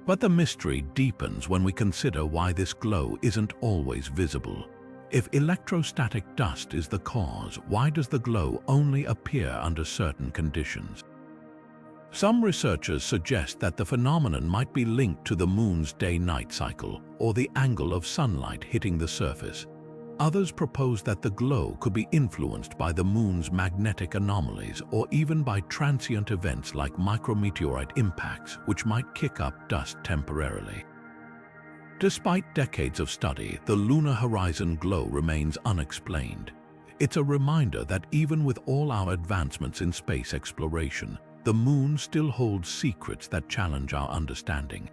But the mystery deepens when we consider why this glow isn't always visible. If electrostatic dust is the cause, why does the glow only appear under certain conditions? Some researchers suggest that the phenomenon might be linked to the Moon's day-night cycle or the angle of sunlight hitting the surface. Others propose that the glow could be influenced by the Moon's magnetic anomalies or even by transient events like micrometeorite impacts, which might kick up dust temporarily. Despite decades of study, the lunar horizon glow remains unexplained. It's a reminder that even with all our advancements in space exploration, the Moon still holds secrets that challenge our understanding.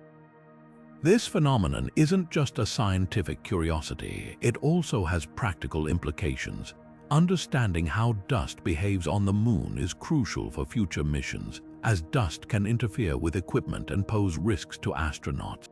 This phenomenon isn't just a scientific curiosity, it also has practical implications. Understanding how dust behaves on the Moon is crucial for future missions, as dust can interfere with equipment and pose risks to astronauts.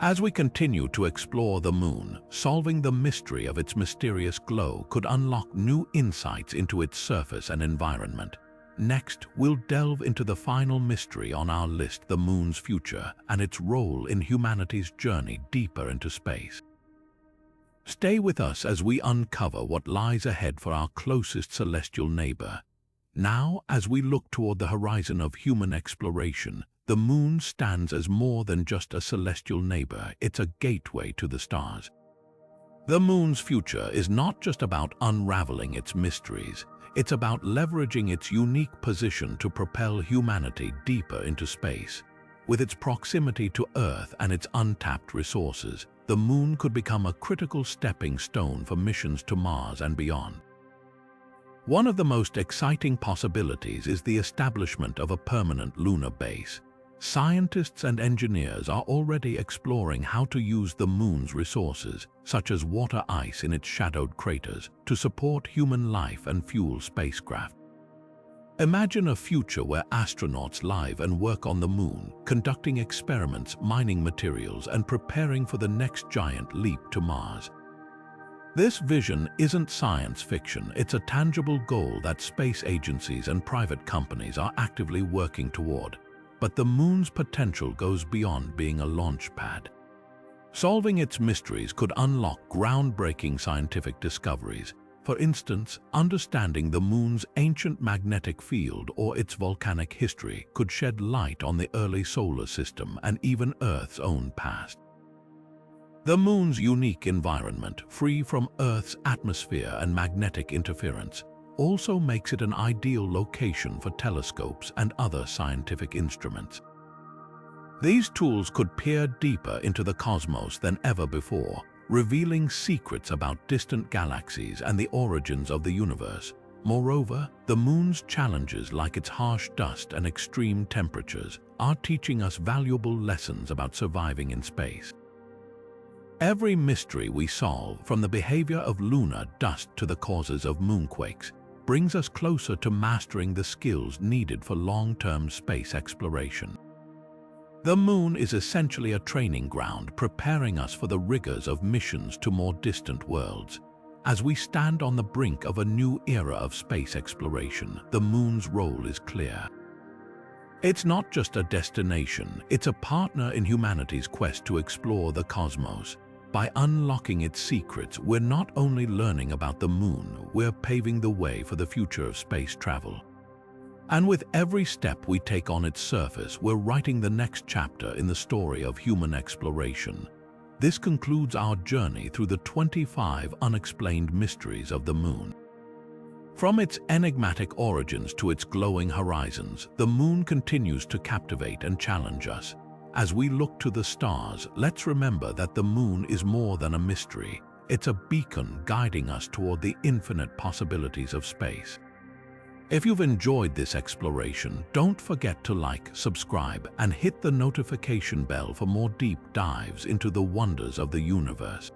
As we continue to explore the Moon, solving the mystery of its mysterious glow could unlock new insights into its surface and environment. Next, we'll delve into the final mystery on our list, the Moon's future and its role in humanity's journey deeper into space. Stay with us as we uncover what lies ahead for our closest celestial neighbor. Now, as we look toward the horizon of human exploration, the Moon stands as more than just a celestial neighbor, it's a gateway to the stars. The Moon's future is not just about unraveling its mysteries, it's about leveraging its unique position to propel humanity deeper into space. With its proximity to Earth and its untapped resources, the Moon could become a critical stepping stone for missions to Mars and beyond. One of the most exciting possibilities is the establishment of a permanent lunar base. Scientists and engineers are already exploring how to use the Moon's resources, such as water ice in its shadowed craters, to support human life and fuel spacecraft. Imagine a future where astronauts live and work on the Moon, conducting experiments, mining materials, and preparing for the next giant leap to Mars. This vision isn't science fiction, it's a tangible goal that space agencies and private companies are actively working toward. But the Moon's potential goes beyond being a launch pad. Solving its mysteries could unlock groundbreaking scientific discoveries. For instance, understanding the Moon's ancient magnetic field or its volcanic history could shed light on the early solar system and even Earth's own past. The Moon's unique environment, free from Earth's atmosphere and magnetic interference, also makes it an ideal location for telescopes and other scientific instruments. These tools could peer deeper into the cosmos than ever before, revealing secrets about distant galaxies and the origins of the universe. Moreover, the Moon's challenges, like its harsh dust and extreme temperatures, are teaching us valuable lessons about surviving in space. Every mystery we solve, from the behavior of lunar dust to the causes of moonquakes, brings us closer to mastering the skills needed for long-term space exploration. The Moon is essentially a training ground, preparing us for the rigors of missions to more distant worlds. As we stand on the brink of a new era of space exploration, the Moon's role is clear. It's not just a destination, it's a partner in humanity's quest to explore the cosmos. By unlocking its secrets, we're not only learning about the Moon, we're paving the way for the future of space travel. And with every step we take on its surface, we're writing the next chapter in the story of human exploration. This concludes our journey through the 25 unexplained mysteries of the Moon. From its enigmatic origins to its glowing horizons, the Moon continues to captivate and challenge us. As we look to the stars, let's remember that the Moon is more than a mystery. It's a beacon guiding us toward the infinite possibilities of space. If you've enjoyed this exploration, don't forget to like, subscribe, and hit the notification bell for more deep dives into the wonders of the universe.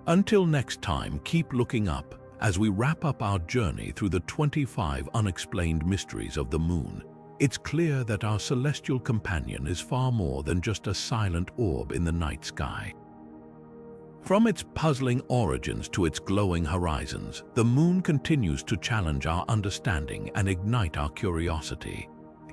Until next time, keep looking up as we wrap up our journey through the 25 unexplained mysteries of the Moon. It's clear that our celestial companion is far more than just a silent orb in the night sky. From its puzzling origins to its glowing horizons, the Moon continues to challenge our understanding and ignite our curiosity.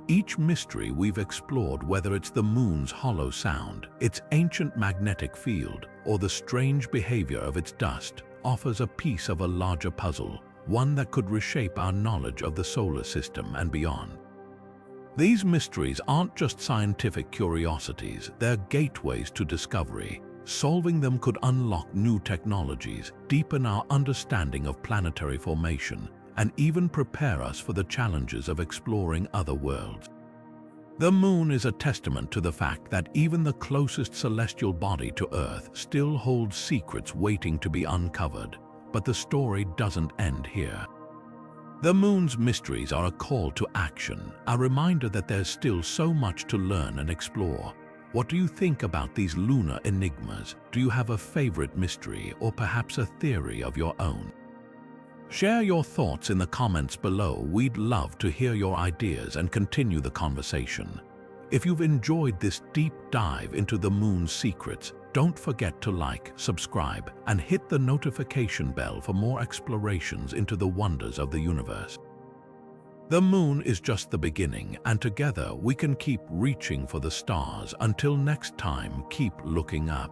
Each mystery we've explored, whether it's the Moon's hollow sound, its ancient magnetic field, or the strange behavior of its dust, offers a piece of a larger puzzle, one that could reshape our knowledge of the solar system and beyond. These mysteries aren't just scientific curiosities, they're gateways to discovery. Solving them could unlock new technologies, deepen our understanding of planetary formation, and even prepare us for the challenges of exploring other worlds. The Moon is a testament to the fact that even the closest celestial body to Earth still holds secrets waiting to be uncovered. But the story doesn't end here. The Moon's mysteries are a call to action, a reminder that there's still so much to learn and explore. What do you think about these lunar enigmas? Do you have a favorite mystery or perhaps a theory of your own? Share your thoughts in the comments below. We'd love to hear your ideas and continue the conversation. If you've enjoyed this deep dive into the Moon's secrets, don't forget to like, subscribe, and hit the notification bell for more explorations into the wonders of the universe. The Moon is just the beginning, and together we can keep reaching for the stars. Until next time, keep looking up.